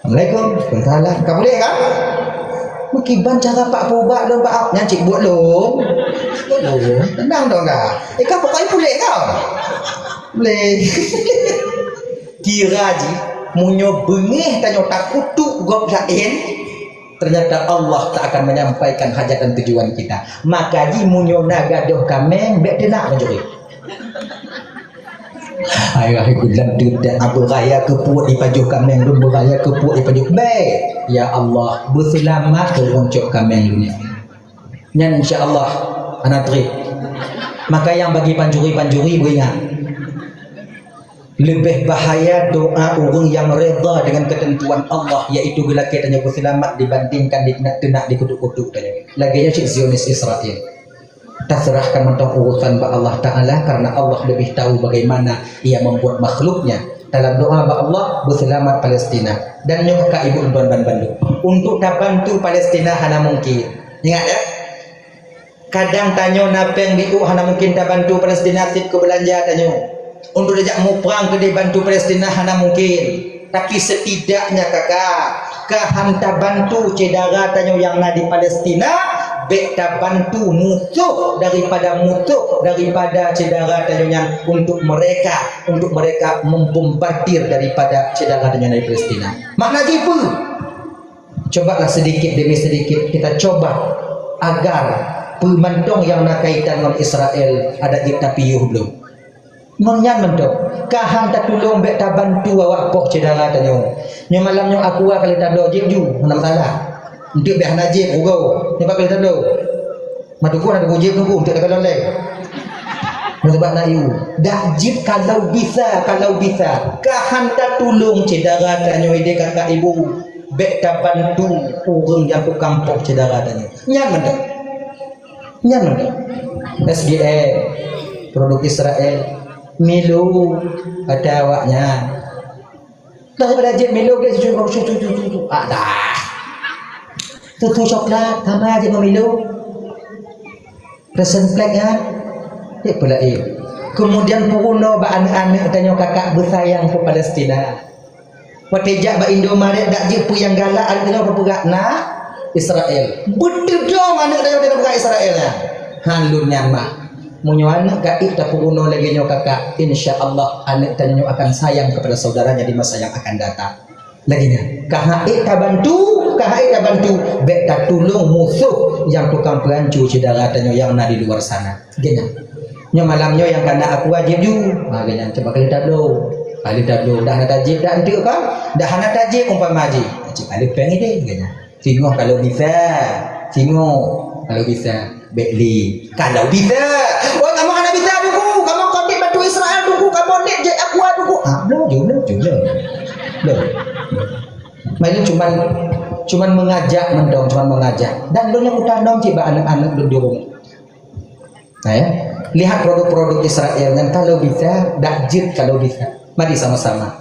Assalamualaikum. Waalaikumsalam. Kamu boleh kan? Mungkin cara Pak Pobak dan Pak Nyancik buat lo. Tenang dong dah. Kau pokoknya boleh kau. Boleh. Kira je munyo bengih tanya tak kutuk gop lain. Ternyata Allah tak akan menyampaikan hajat dan tujuan kita. Maka ji munyo nagadoh kameng bek denak menjadi. Ayah kudan tidak abu raya kepuat di pajuh kameng dun beraya kepuat di pajuh baik. Ya Allah berselamat ke roncok kameng dunia. Nyan insya-Allah anak tri. Maka yang bagi panjuri beringat. Lebih bahaya doa orang yang reda dengan ketentuan Allah, iaitu bila kita tanya selamat dibandingkan nak dikutuk-kutuk tanya. Laginya cik Zionis Israel. Terserahkan mentang urusan ba Allah Ta'ala, karena Allah lebih tahu bagaimana ia membuat makhluknya. Dalam doa ba Allah berselamat Palestina dan nyok ka ibu tuan ban Bandung untuk tak bantu Palestina hana mungkin. Ingat ya, kadang tanyo napeng diu hana mungkin tak bantu Palestina sit ke belanja tanyo untuk diajak mau perang ke bantu Palestina hana mungkin, tapi setidaknya kakak kahanta bantu cedara tanyo yang na di Palestina beta bantu musuh daripada cedera tanyonya untuk mereka membombardir daripada cedera tanyonya dari Palestina. Makna jipu. Cobalah sedikit demi sedikit kita coba agar pemantong yang nak kaitan dengan Israel ada kita piyuh belum. Menyan mendok. Kahan tak tolong beta bantu awak pok cedera tanyo. Nyo malam nyo aku kali tak do jiju, mana masalah. Untuk biar najib ugo ni bakal tak do maduku ada gojib tunggu untuk tak loleh sebab nayu dak jib kalau bisa kahan tak tolong cedera tanyo ide kakak ibu beta bantu orang yang tukang pok cedera tanyo nyan mendok SGA produk Israel Milo ada awaknya daripada jib Milo guys cucu ada tutu coklat sama aja memilu present flag kan pula kemudian puruno ba anak-anak tanya kakak bersayang ke Palestina watejak ba Indomaret dak je pu yang galak ada berperak na Israel betul dong anak tanya dia berperak Israel ya halunnya mah munyo anak gaib tak puruno lagi nyo kakak insyaallah anak tanya akan sayang kepada saudaranya di masa yang akan datang laginya kahai tak bantu beta tolong musuh yang tukang perancu cedera tanyo yang na di luar sana gini nyo malamnyo yang kena aku wajib ju gini coba kali tado dah nak tajib dah entuk kan dah nak tajib umpama haji alif pengi deh gini tengok kalau bisa beli kalau bisa oh kamu kena bisa dulu kamu kontak bantu Israel dulu kamu nek je aku dulu belum mainnya cuman mengajak dan dunia utandong ciba anak-anak duduk nah ya lihat produk-produk Israel dan kalau bisa dakjit kalau bisa mari sama-sama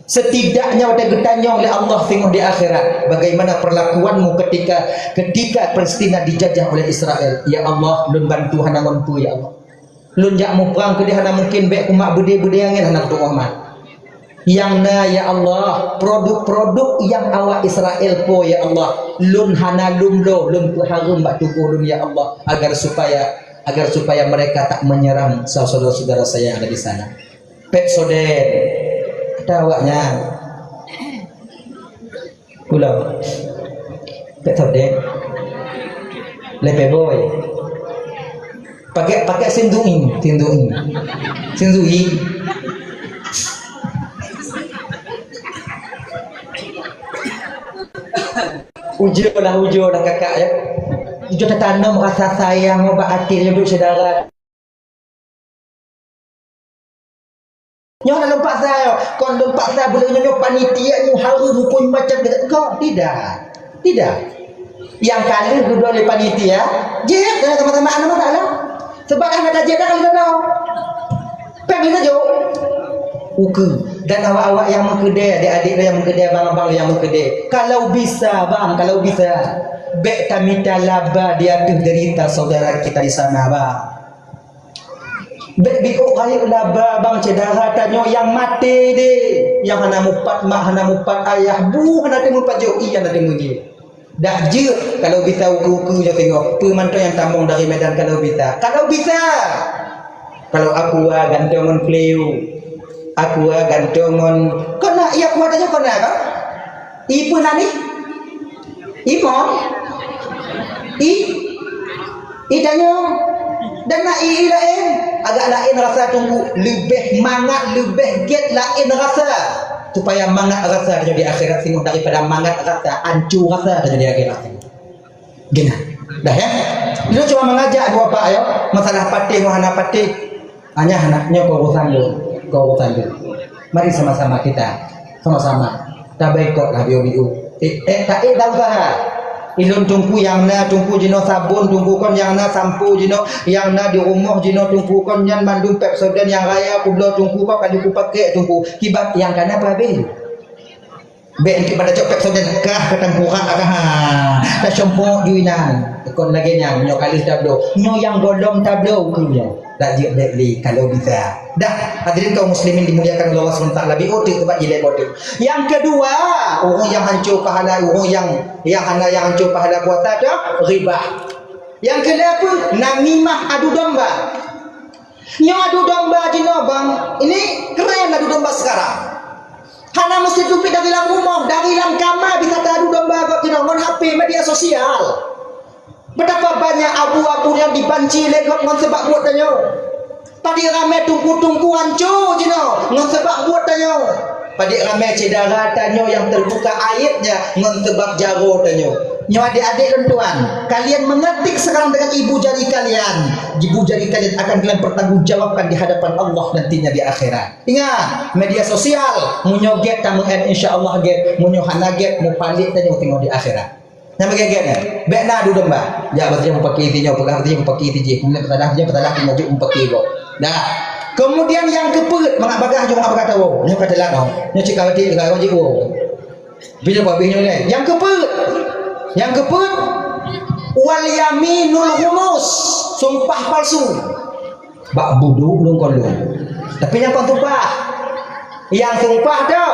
setidaknya pada getanya oleh Allah tengok di akhirat bagaimana perlakuanmu ketika Palestina dijajah oleh Israel. Ya Allah lun bantu hana ngontu ya Allah lun jakmu perang ke dia hana mungkin baik umat bude-bude angin hana kutu Muhammad yang na ya Allah produk-produk yang awak Israel po ya Allah lun hana lumlo lun harum bak tubuh lun ya Allah agar supaya mereka tak menyerang saudara-saudara saya yang ada di sana. Pepsodent ada awaknya pulau Pepsodent Lepeboy pakai sinduing Ujo dah kakak ya. Ujo dah tanam rasa sayang mau hati hidup saudara. Nyo nak lompat saya, kon lompat saya boleh nyo panitia nyo haru pun macam kau tidak. Yang kali duduk oleh panitia, je sama-sama anu masalah. Sebab anak tajir dah kalau tahu. Pengen saja. Dan awak-awak yang mengkedai, adik-adik yang mengkedai, abang-abang yang mengkedai, kalau bisa bek tamita laba dia tu derita saudara kita di sana bang. Bek biko kayu laba bang cedera tanyo yang mati deh, yang hana mupat mak hana mupat ayah bu hana temu mupat jo iya hana temu je. Dah je kalau bisa uku je tengok pemantau yang tambung dari Medan kalau bisa kalau aku gantongan pleu aku gantongan kena iya aku adanya kena kan ibu nani imam idanya dan naik lain agak lain rasa tunggu lebih mangat lebih get lain rasa supaya mangat rasa di akhirat tengok daripada mangat rasa hancur rasa di akhirat gini dah ya dia cuma mengajak dua pak ayo masalah patih wahana patih hanya anaknya urusan dulu kau tadi. Mari sama-sama kita, sama-sama. Tabaikot lah biu-biu. Tak tahu dah. Ilun tungku yang na tungku jino sabun tungku kon yang na sampo jino yang na di rumah jino tungku kon yang mandung Pepsodent yang raya kublo tungku kau kan ku pakai tungku kibat yang kana apa be be pada cok Pepsodent kah katang kurang kah dah shampoo juinan kon lagi nya nyo kali tablo nyo yang golong tablo kunya dak dia beli kalau bisa dah hadirin kaum muslimin dimuliakan oleh Allah SWT lebih otik tempat jilid bodoh. Yang kedua orang yang hancur pahala orang yang hancur pahala puasa dah riba. Yang kedua apa namimah adu domba. Nyo adu domba jino bang ini keren adu domba sekarang. Hana mesti tupik dari dalam rumah dari dalam kamar bisa adu domba kok jino ngon HP media sosial. Betapa banyak abu-abu yang dibanci lekot ngon sebab buat tanyo. Padi ramai tungku-tungku hancur jino ngon sebab buat tanyo. Padi ramai cedera tanyo yang terbuka airnya ngon sebab jaro tanyo. Nyo adik-adik dan tuan, kalian mengetik sekarang dengan ibu jari kalian. Ibu jari kalian akan kalian pertanggungjawabkan di hadapan Allah nantinya di akhirat. Ingat, media sosial munyo get tamu insyaallah get munyo hana get mu palit tanyo tengok di akhirat. Nama gegetnya, bekna adu domba. Ya berarti mau pakai tinyo, pegang tinyo pakai tiji. Kemudian petadah tinyo juga pakai go. Dah. Kemudian yang kepet, mengap bagah juga apa kata wo. Nyo kata lah no. Nyo cik kawati juga wajib wo. Bila babihnya ni. Yang kepet wal yaminul humus, sumpah palsu. Bak budu belum kon lu. Tapi yang kon sumpah. Yang sumpah dah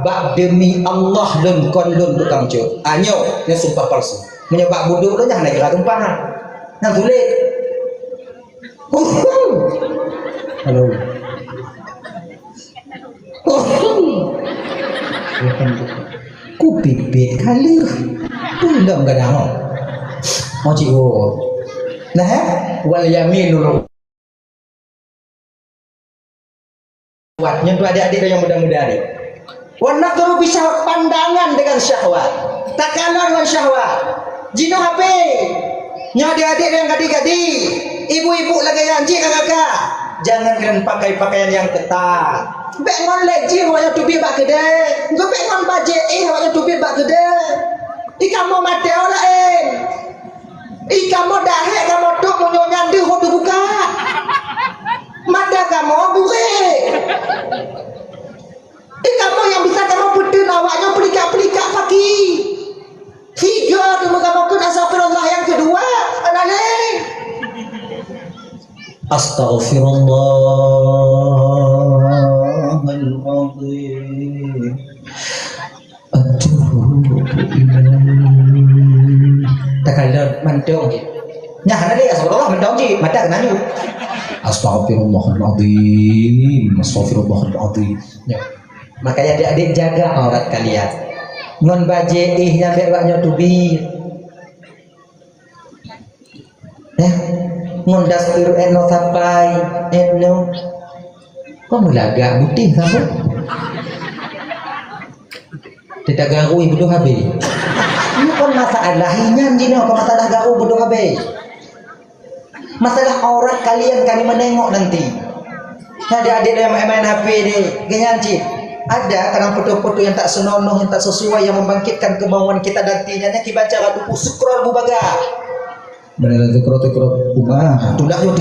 bak demi Allah lun kon lun tukang cuk anyo yang sumpah palsu menyebab bodoh tu jangan nak tumpah nang tulis halo ku pipit kali belum gak ada mau ciwo nah wal yaminul buatnya tu adik-adik yang muda-muda ni wanadru bisa pandangan dengan syahwat takalan dengan syahwat jino HP nya adik-adik yang gadis-gadis ibu-ibu lagi yang cik kakak jangan kalian pakai pakaian yang ketat bek ngon leji awaknya tubi bak gede engko bek ngon baje awaknya tubi bak gede ikamo mate ora ikamo dahe kamu tok munyo nyandi ho buka mata kamu buke kamu yang bisa kamu berdiri awaknya pelikak-pelikak kaki. 3 kamu kena astagfirullah yang kedua anale. Astaghfirullahaladzim. Tak ada mendong. Nah, nanti astagfirullah mendong ji, mata kena nyu. Astaghfirullahaladzim. Astaghfirullahaladzim. Ya. Makanya adik-adik jaga aurat kalian. Ngon baje ihnya bewaknya tubi. Ya, ngon dastur eno sampai eno. Kok mulaga putih kamu? Tidak garu ibu doa be. Ini kon masalah hinyan jino kok masalah garu ibu doa be. Masalah aurat kalian kami menengok nanti. Adik-adik yang main HP ni, genyanci. Ada kadang foto-foto yang tak senonoh, yang tak sesuai, yang membangkitkan kemauan kita nantinya. Kita baca buku sukron bubaga. Benar sukron bubaga. Tulah yuk.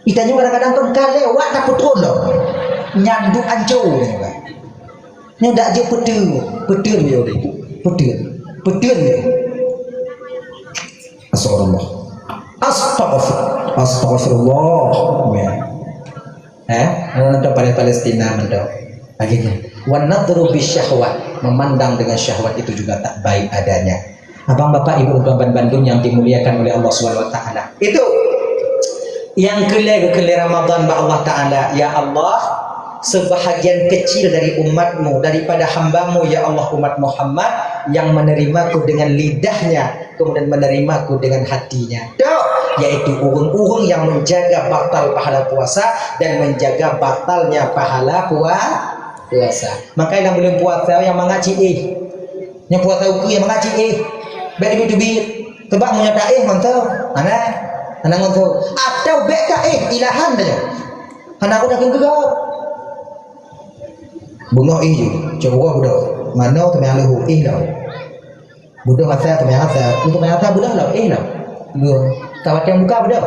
Itanya kadang-kadang kan kalewat tak putron loh. Nyandu ancu ni kan. Ni dak je petir dia ni. Petir ni. Astagfirullah. Ada pada Palestina mendok. Akhirnya, wanadru bisyahwat, memandang dengan syahwat itu juga tak baik adanya. Abang bapak ibu Tuan Bandung yang dimuliakan oleh Allah SWT. Itu yang kelih Ramadan ba Allah Taala. Ya Allah, sebahagian kecil dari umatmu, daripada hambamu ya Allah umat Muhammad yang menerimaku dengan lidahnya, kemudian menerimaku dengan hatinya. Yaitu urung-urung yang menjaga batal pahala puasa dan menjaga batalnya pahala puasa. Makanya yang belum puasa yang mengaji yang puasa uku yang mengaji baik itu bibir tebak menyata mantau anak ngontol atau beka ilahan dah Anak aku dah gegap. Bunga je. Coba budak. Mana tu yang lahu dah. Budak asal tu yang asal. Itu yang asal budak lah dah. Lu kawat yang buka budak.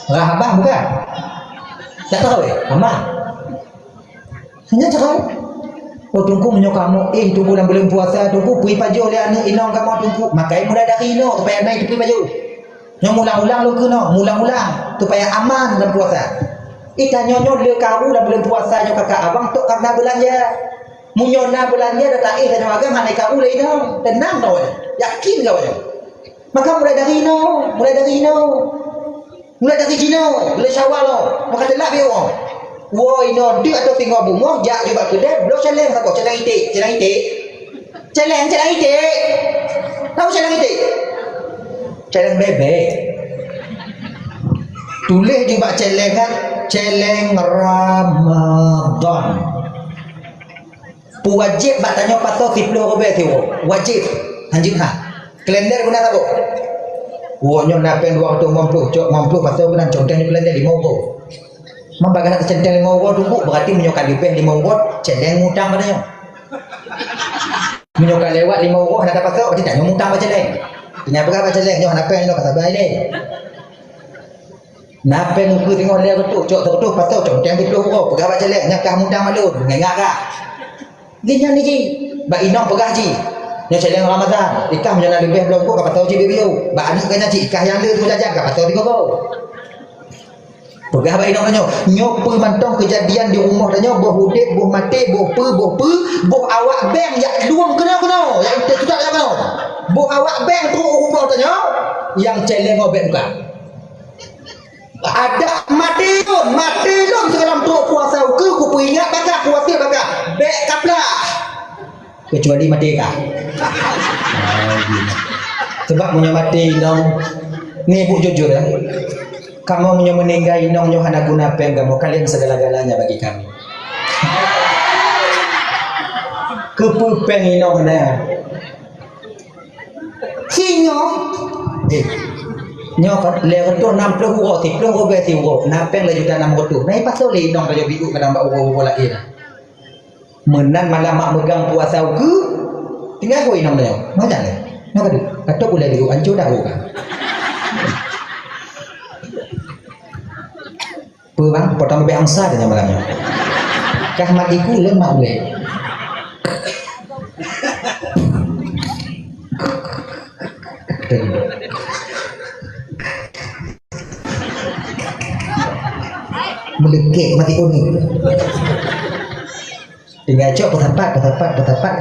Rahabah bukan? Tak tahu aman. Hanya cakap. Oh tunggu menyokamu, tu bulan puasa, tunggu pergi paju oleh anak inong kamu tunggu. Makai mulai dari ino supaya naik pergi paju. Yang mulang-ulang lu kena, mulang-ulang supaya aman dalam puasa. Ita nyonyo le kamu dalam bulan puasa nyo kakak abang tok karena belanja. Munyona belanja dah tak tanya agam hanai kamu le ino. Tenang kau. Yakin kau. Maka mulai dari ino, mulai dari Cina, mulai Syawal lo. Maka telak dia orang. Woi no dia atau tengok bunga jak juga kedai belum celeng tak celeng itik celeng itik tahu celeng itik celeng bebek tulis juga celeng kan celeng Ramadan wajib bak tanya patut 10 rupiah tu wajib anjing ha kalender guna tak wo nyo napen 250 mampu patut guna contohnya kalender 50 Membagai nak centeng 5 orang tunggu berarti menyokan lebih 5 orang centeng ngutang padanya. Menyokan lewat 5 orang nak dapat berarti tak ngutang baca leng. Punya berapa baca leng nyo nak pen kata baik deh. Nak pen ku tengok dia betul cok terus patau centeng 20 orang berapa baca leng nak ngutang malu ngengak ka. Dia ni ji ba inong pegah ji. Nyo celeng Ramadan ikah menjana lebih belum ku patau ji biu. Ba anak kena ji ikah yang dia tu jajan ka patau 3 orang. Pegah baik nak tanya, nyok pemantong kejadian di rumah tanya, boh hudik, boh mati, boh awak beng yang luang kena, yang tidak kena, boh awak beng tu rumah tanya, yang celeng obek bukan. Ada mati lon sekarang tu puasa ke, ku ingat bakar puasa bakar, bek kaplah. Kecuali mati kah? Sebab punya mati dong, ni bu jujur ya. Kamu punya meninggal inong nyo hana guna pen kamu kalian segala-galanya bagi kami. Kepupeng inong na. Sinyo. Nyo kan le tu 60 euro 30 euro beti euro. Napeng le juta 600. Nai pasal le inong kayo biu kadang ba euro lain. Menan malam mak megang puasa ke. Tinggal go inong dia. Macam ni. Nak kadu. Katok boleh biu ancur dah kan. Perang pertama be angsa dengan malamnya. Kah matiku lemah boleh. Melekek mati kuning. Tinggal cok petapat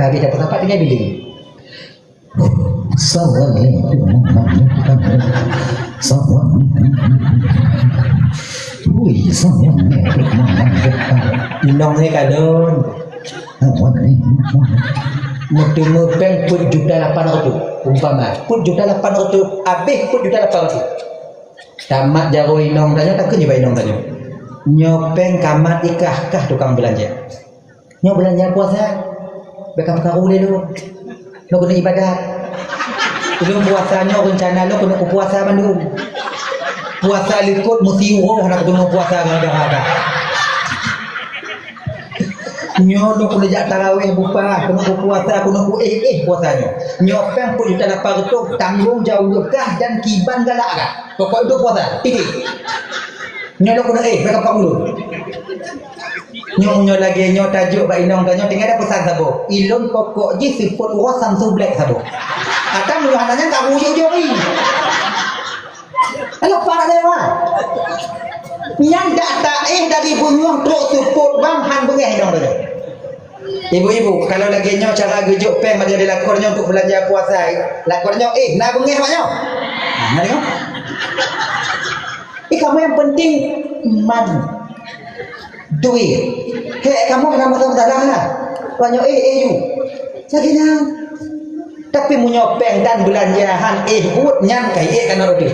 habis dah petapat tinggal bilik. Semua Ui, semua inong ni kadon. Mutemu peng pun juta 800 umpama. Pun juta 800 habis pun juta 800. Tamat jaro inong tanya tak kena inong tanya. Nyopeng kamat ikah kah tukang belanja. Nyo belanja puasa. Bekam karu dulu. Lo kena ibadat. Belum puasanya rencana lo kena puasa bandung. Puasa likut mesti orang nak ketemu puasa dengan dah. Nyo no kena jak tarawih buka, kena puasa, kena puasanya. Nyo peng pun juta 800 tanggung jauh lekah dan kiban galak kan. Pokok itu puasa, titik. Nyo kena mereka pak dulu. Nyo lagi nyo tajuk bak inong tanya tinggal ada pesan sabo. Ilon pokok ji siput uras Samsung Black sabo. Atau nyo hananya tak ujung-ujung ni. Alah para dewa. Yang tak dari bunyuang truk support bang han bengeh dong dia. Ibu-ibu kalau lagi nyo cara gejuk peng macam dia lakornya untuk belanja puasa. Lakornya nak bengeh banyak. Nah tengok. Kamu yang penting man duit. Kamu kena masalah lah. Banyak you. Jadi nang. Tapi munyopeng dan belanjahan buat nyan kai kan roti.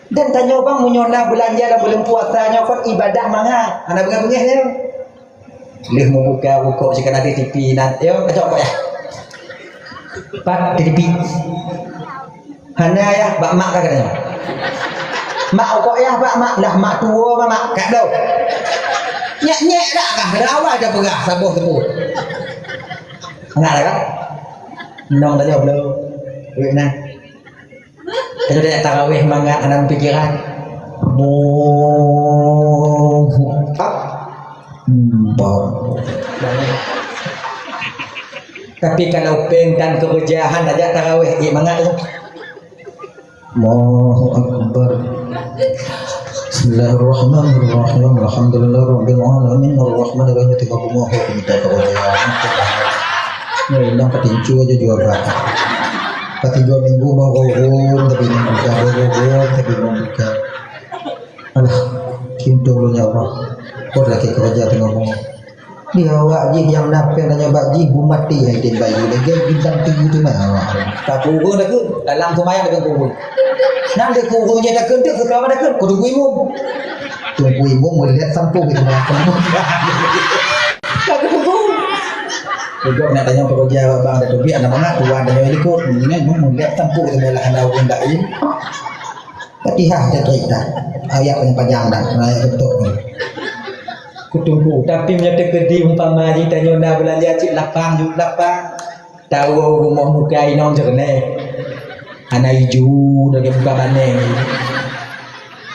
Dan tanya bang munyona belanja dalam bulan puasanya kan ibadah manga. Anak bengah-bengah dia. Leh mau buka jika nanti TV nanti yo kacau apa ya. Pak TV. Hana ya bak mak katanya. mak kok ya pak mak dah mak tua mak kat đâu nyek dah kah dari awal dah perah sabuh tu enggak ada kan nong dah jawab lo duit nah kalau dia tarawih mangga anak pikiran tapi kalau pengkan keberjahan aja tarawih mangga tu Allahu Akbar Bismillahirrahmanirrahim Alhamdulillahirabbil alamin arrahmanirrahim 30 kita keberjahan ini nang ketincu aja juga Pak 3 minggu mau gogol tapi mau buka alah kintu lu nyawa kok lagi kerja tengah ngomong dia awak ji yang napel nanya bak ji bu mati hai tin bayi lagi bintang tinggi tu mah awak tak kurung dah ke dalam semayang dengan kurung nang dia kurung je dah ke tu kalau dah ke ku tunggu imum boleh lihat sampung itu mah tak tunggu Duduk nak tanya pekerja abang ada duit anak mana tuan tanya ikut ini mau lihat sampung itu malah anda orang lain Fatihah dah cerita ayat yang panjang dah ayat betul ni kutunggu tapi menyata kedi umpama di tanya nak belanja cik lapang ju lapang tahu rumah muka inong jerne anak hijau dari muka baneng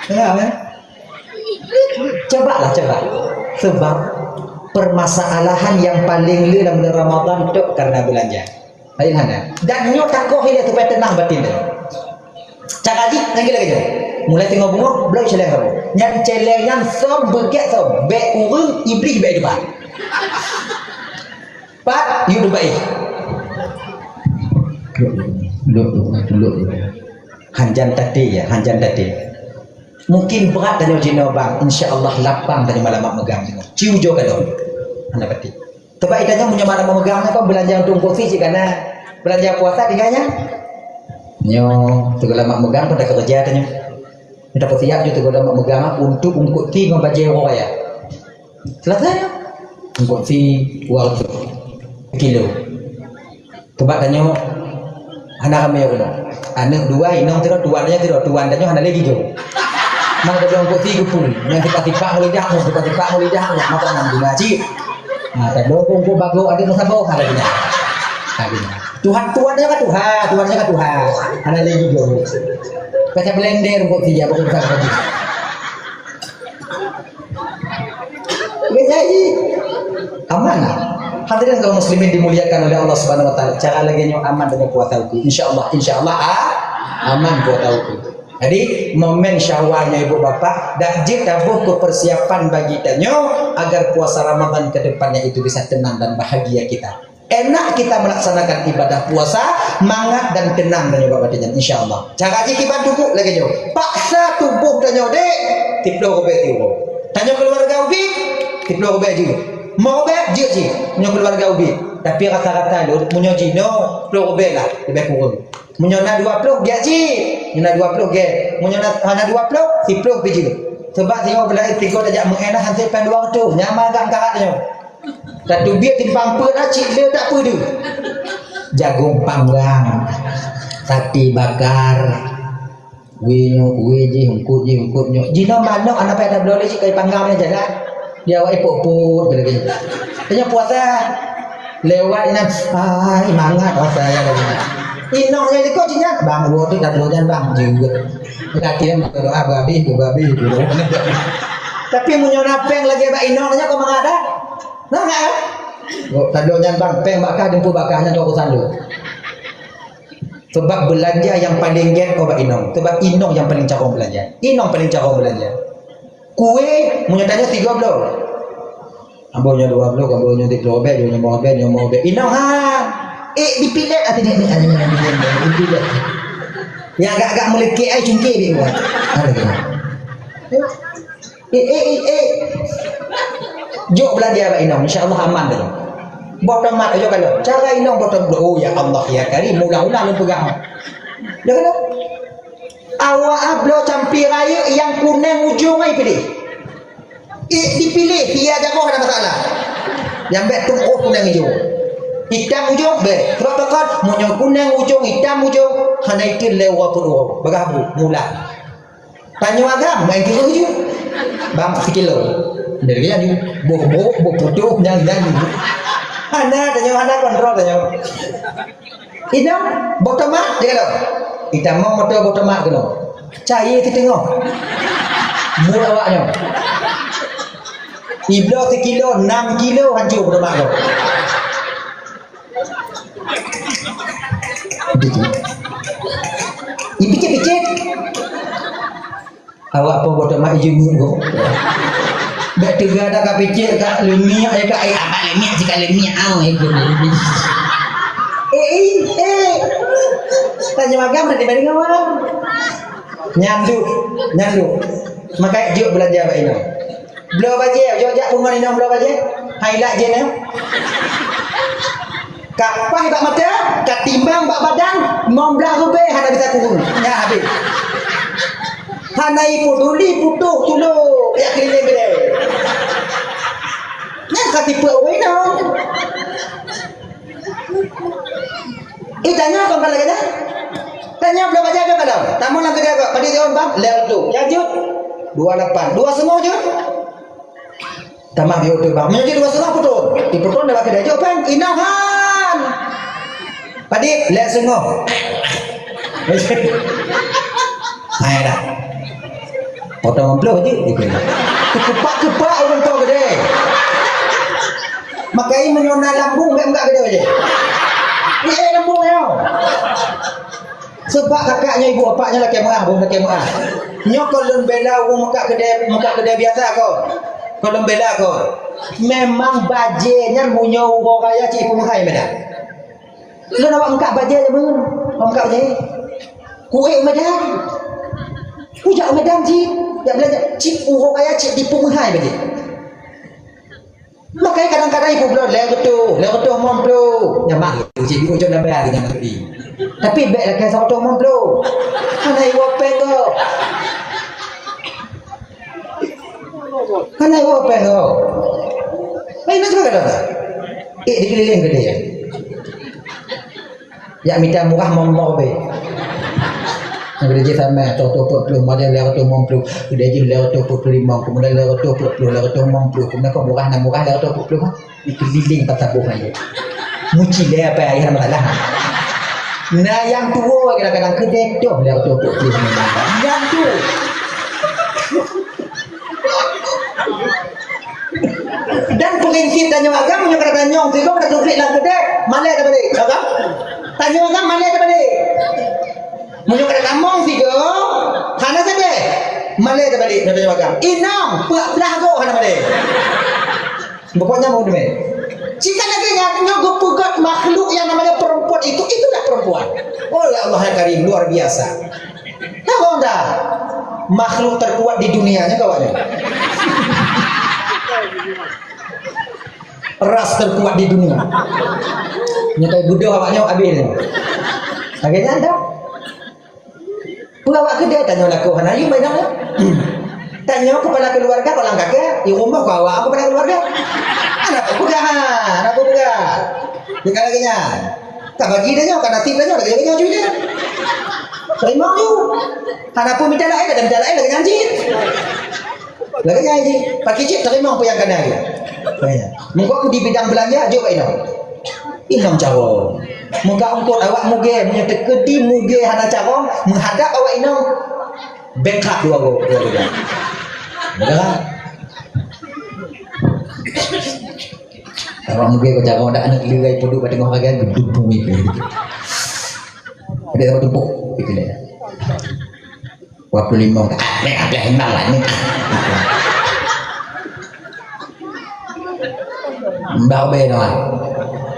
ya coba sebab permasalahan yang paling li dalam bulan Ramadan itu karena belanja lain hana dan nyo takoh dia supaya tenang batin dia cara ji lagi mulai tengok bunga belum celeng kamu yang celeng yang som begiak som be urung iblis be depan pat you baik dulu hanjan tadi mungkin berat tanya jino bang insyaallah lapang tanya malam megang tengok ciu jo kan anda pati tebak itanya punya malam memegangnya kau belanja untuk kursi karena belanja puasa diganya nyo tegala mak megang pada kerja tanya kita siap juga tegala mak megang untuk ungkut ti ngombaje orang ya selesai ungkut ti uang kilo tebak tanya anak kami ya anak dua inong tidak tuannya tidak tuan tanya anak lagi jo mang ada ungkut ti gupul yang tiba-tiba lidah maka nang ngaji nah tado ungkut bago ada musabau haranya Tuhannya kan Tuhan anak lagi jo baca blender ungkut ti ya bukan lagi jadi amanah hadirin kaum muslimin dimuliakan oleh Allah Subhanahu wa taala cara lagi nyo aman dengan puasa uku insyaallah aman puasa uku jadi momen syawalnya ibu bapak dak jik tabuh ke persiapan bagi tanyo agar puasa Ramadan ke depannya itu bisa tenang dan bahagia kita enak kita melaksanakan ibadah puasa mangat dan tenang tanyo bapak tanyo insyaallah cara jik ibadah duduk lagi nyo paksa tubuh tanyo dek tiplo robek tiwo tanyo keluarga ubi tiplo robek juga mau robek jik nyo keluarga ubi tapi rata-rata lu munyo jino plo robek lah lebih kurang munyo na 20 dia ji na 20 ge munyo na 20 10 biji sebab tengok belai tiga tajak mengenah hansip pen 200 nyaman gak karatnya dan tu biar timpang pe dah cik dia tak apa tu jagung panggang sate bakar kuih je ungkut nyo jino manok anak pada boleh cik kai panggang aja dah dia awak iput lagi tanya puasa lewat nan ai mangat puasa ya lagi inong jadi kok cinya bang gua tu dah lojan bang juga latihan berdoa babi dulu tapi munyo napeng lagi ba inongnya kok mangada nah enggak kok tadonya bang peng bakah dempu bakahnya tu urusan lu sebab belanja yang paling gen kau ba inong sebab inong yang paling cakong belanja kue munyo tanya 30 ambonya 20 ambonya 30 nyo mau be inong ha dipilih atau dipilih yang agak-agak melekek ai cungkir dia buat jok belanja ba inong insyaallah aman dah bottom mat aja kalau cara inong bottom oh ya Allah ya karim mula-mula lu pegang jangan awak ablo campi raya yang kuning ujung ai pilih dipilih dia jago ada masalah yang betul kuning hijau hitam ujung be sebab takkan munyo kuning ujung hitam ujung hana itu lewa pun bagabu mula Tanya agam, main kilo je. Bang, sekilo. Dari dia ni, buk putuk, nyanyi. Hana, tanya hana kontrol tanya. Ina, botomak dia kalau. Kita mau motor botomak kalau. Cahaya kita tengok. Murah awaknya. Iblo sekilo, 6 kilo hancur botomak kau. Picit-picit. Awak apa botomak hijau kau. Bek tiga ada kak picit kak lemia ya kak abang lemia jika lemia itu. Tanya magam nanti balik awak. Nyandu. Makai juk belanja apa ini? Belah baje, jok pun ini belah baje. Highlight je ni. Kapai bak mata, katimbang bak badan, membelah lebih hana bisa turun. Ya habis. Hanai peduli putuh tulu ya keliling gede. Nah katipu awak ni. Tanya kau kalau kata. Tanya belum baca apa kalau? Tamu nak kerja kau. Pada tahun bang, level tu. Yang jut 28, 2 semua jut. Tamah dia tu bang. Menjadi 2 semua putus. Di putus dah kerja jut bang. Inahan. Pada level semua. Hai dah. Potong amplo je. Kepak orang tu gede. Makai menyona lambung enggak gede je. Lambung ya. Sebab kakaknya ibu bapaknya laki muah, bukan laki muah. Nyo kalau bela orang muka kedai biasa kau. Kalau bela kau. Memang bajenya munyo orang kaya cik ibu mahai medan. Lu nak muka baje je mun. Muka baje. Kuih medan. Ujak medan cik. Ya belajar cik orang kaya cik ibu mahai medan. Makanya kadang-kadang ibu bilang lewatul momplo nyamak cik ibu jangan bayar dengan pergi tapi baik lah kisah lewatul momplo kana ibu pengo ini juga kata dikeliling gede ya minta murah mau be Gereja sama contoh 40 model lewat 50 gereja lewat 45 kemudian lewat 20 lewat 50 kemudian kau murah lewat 20 dikeliling tabuh aja muci dia apa air masalah nah yang tua kadang-kadang kedek doh lewat 20 yang tu dan prinsip tanya agam punya kata nyong tu kau dah konflik lah kedek malah dah balik agam tanya agam malah dah balik Munyo kada tamong sigo, hana saja. Malay dah balik nak jaga. Inam, belah go hana balik. Pokoknya mau demi. Jika lagi nyogo pugat makhluk yang namanya perempuan itulah perempuan. Oh ya Allah yang Karim luar biasa. Tahu dah makhluk terkuat di dunianya kawannya. Ras terkuat di dunia. Nyetai budo awaknya abil. Akhirnya ada. Pengawak kedai tanya aku hanayu main apa? Tanya kepada keluarga kalau kakek, di rumah kau awak kepada keluarga. Anak aku bukan. Jika lagi nya, tak bagi dia karena tim dia lagi nya juga. Terima you. Anak pun minta lain lagi nyanyi. Lagi nyanyi. Pakai cip terima apa yang kena dia. Muka aku di bidang belanja juga ini. Inam cawo. Muka untuk awak muge punya tekedi muge hana cawo menghadap awak inam backup dua go. Benar. Awak muge ko cawo dak anak lirai poduk pada tengah bagian gedung bumi tu. Ada tempat tumpuk itu dia. 25 tak ada hendak lah ni. Mbak be dah.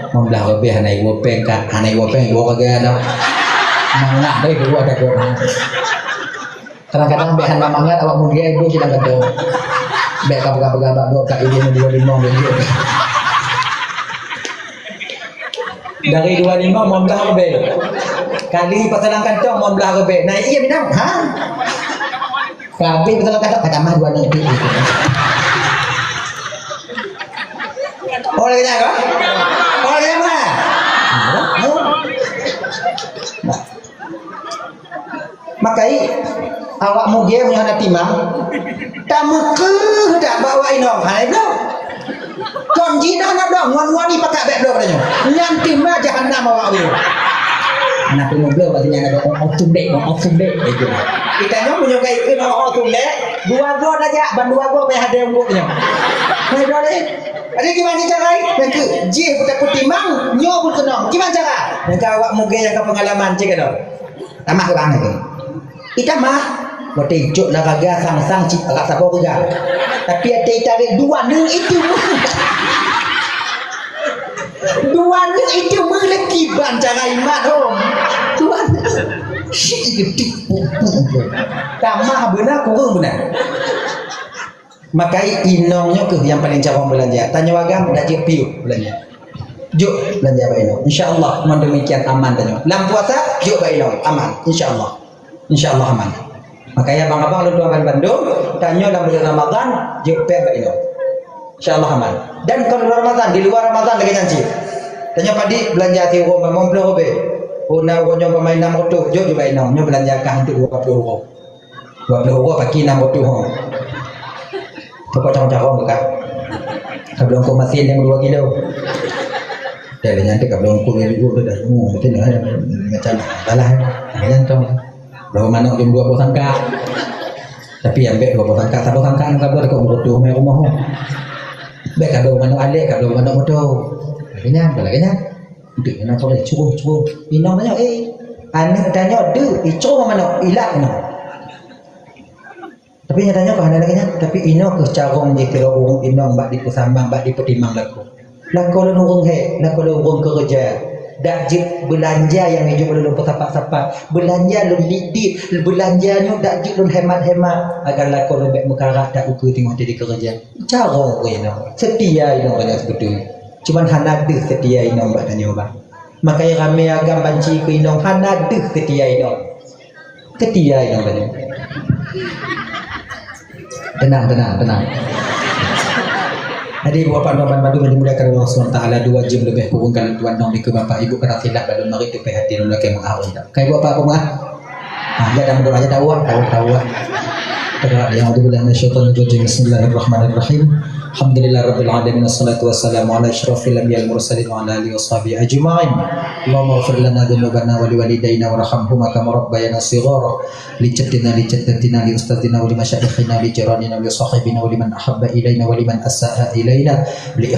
Membelah lebih hanai wopeng kak hanai wopeng gua kagak ada mangat deh gua ada gua kadang-kadang behan mangat awak muge gua tidak ada bek kapag gua kak ini 25 begitu dari 25 membelah lebih kali pasalan kantong membelah lebih nah iya minam ha kami pasalan kantong kata mah dua nanti oleh kita kok makai awak muge punya anak timang tak mekeh dak bawa inong hai bro kon jina nak dong wan-wan ni pakai beg bro katanya nyan timah jahanam awak ni anak tu mobil katanya ada orang tumdek gitu kita nyo punya kai ke orang tumdek dua go aja ban dua go pe hade ungkutnya hai bro ni ada gimana cara yang ke je kita putimang nyo pun kenong gimana cara yang awak muge yang pengalaman cik dah tamah ke bang ni kita mah bote juk lah kagak sang-sang cik agak sabar juga tapi ada tarik dua neng itu dua neng itu meleki ban cara imat hom dua si gede tamah benar kurang benar makai inongnya ke yang paling cabang belanja tanya wagam dah je piu belanja juk belanja bae inong insyaallah mun demikian aman tanya lam puasa juk bae inong aman insyaallah aman makanya abang-abang lu akan Bandung tanya dalam bulan Ramadan juk bae inong insyaallah aman dan kalau di luar Ramadan lagi nyanci tanya padi belanja ti rumah mau beli robe una wonyo pemain 6 roto juk bae inong nyo belanja kan untuk 20 euro pakai 6 roto ho pokok cakap bukan kabelong ko masin yang 2 kilo dari nanti kabelong ko yang itu dah semua betul dah macam balah jangan tong berapa mana jam 20 sangka tapi ambek 20 sangka sabo sangka kabel ko bodoh mai rumah baik kabel mana alik kabel mana bodoh laganya untuk nak boleh cukup inong tanya anak tanya de ico mana ilak no tapi nyatanya kau ada lagi tapi ino ke carong je kira urung inong bak di pusambang bak di petimang laku lu urung laku lu urung kerja dak je belanja yang hijau lu sapa-sapa belanja lu didit belanja nyu dak je lu hemat-hemat agar laku lu bek mekarat dak ukur tengok jadi kerja carong ke ino setia ino banyak sebetulnya cuman hanade setia ino bak tanya bang makanya kami agam banci ke ino hanade setia ino banyak tenang. Jadi bapak Tuan Bantu yang dimuliakan Allah SWT 2 jam lebih kurang kalau tuan nong di ke bapak ibu kena silap dalam mari tu hati nong lagi mengawal tak. Kai bapak apa mah? Ya dah mudah aja tahu. Yang ada dalam syaitan rajim bismillahirrahmanirrahim. Alhamdulillahirabbil alamin wassalatu wassalamu ala asyrafil anbiya'il mursalin wa ala alihi washabihi ajma'in. Allahumma ighfir lana dzunubana wa liwalidayna warhamhuma kama rabbayana shighara. Lijaddina li ustadzina wa li masyayikhina li jiranina wa li sahibina wa liman ahabba ilaina wa liman asaa ilaina li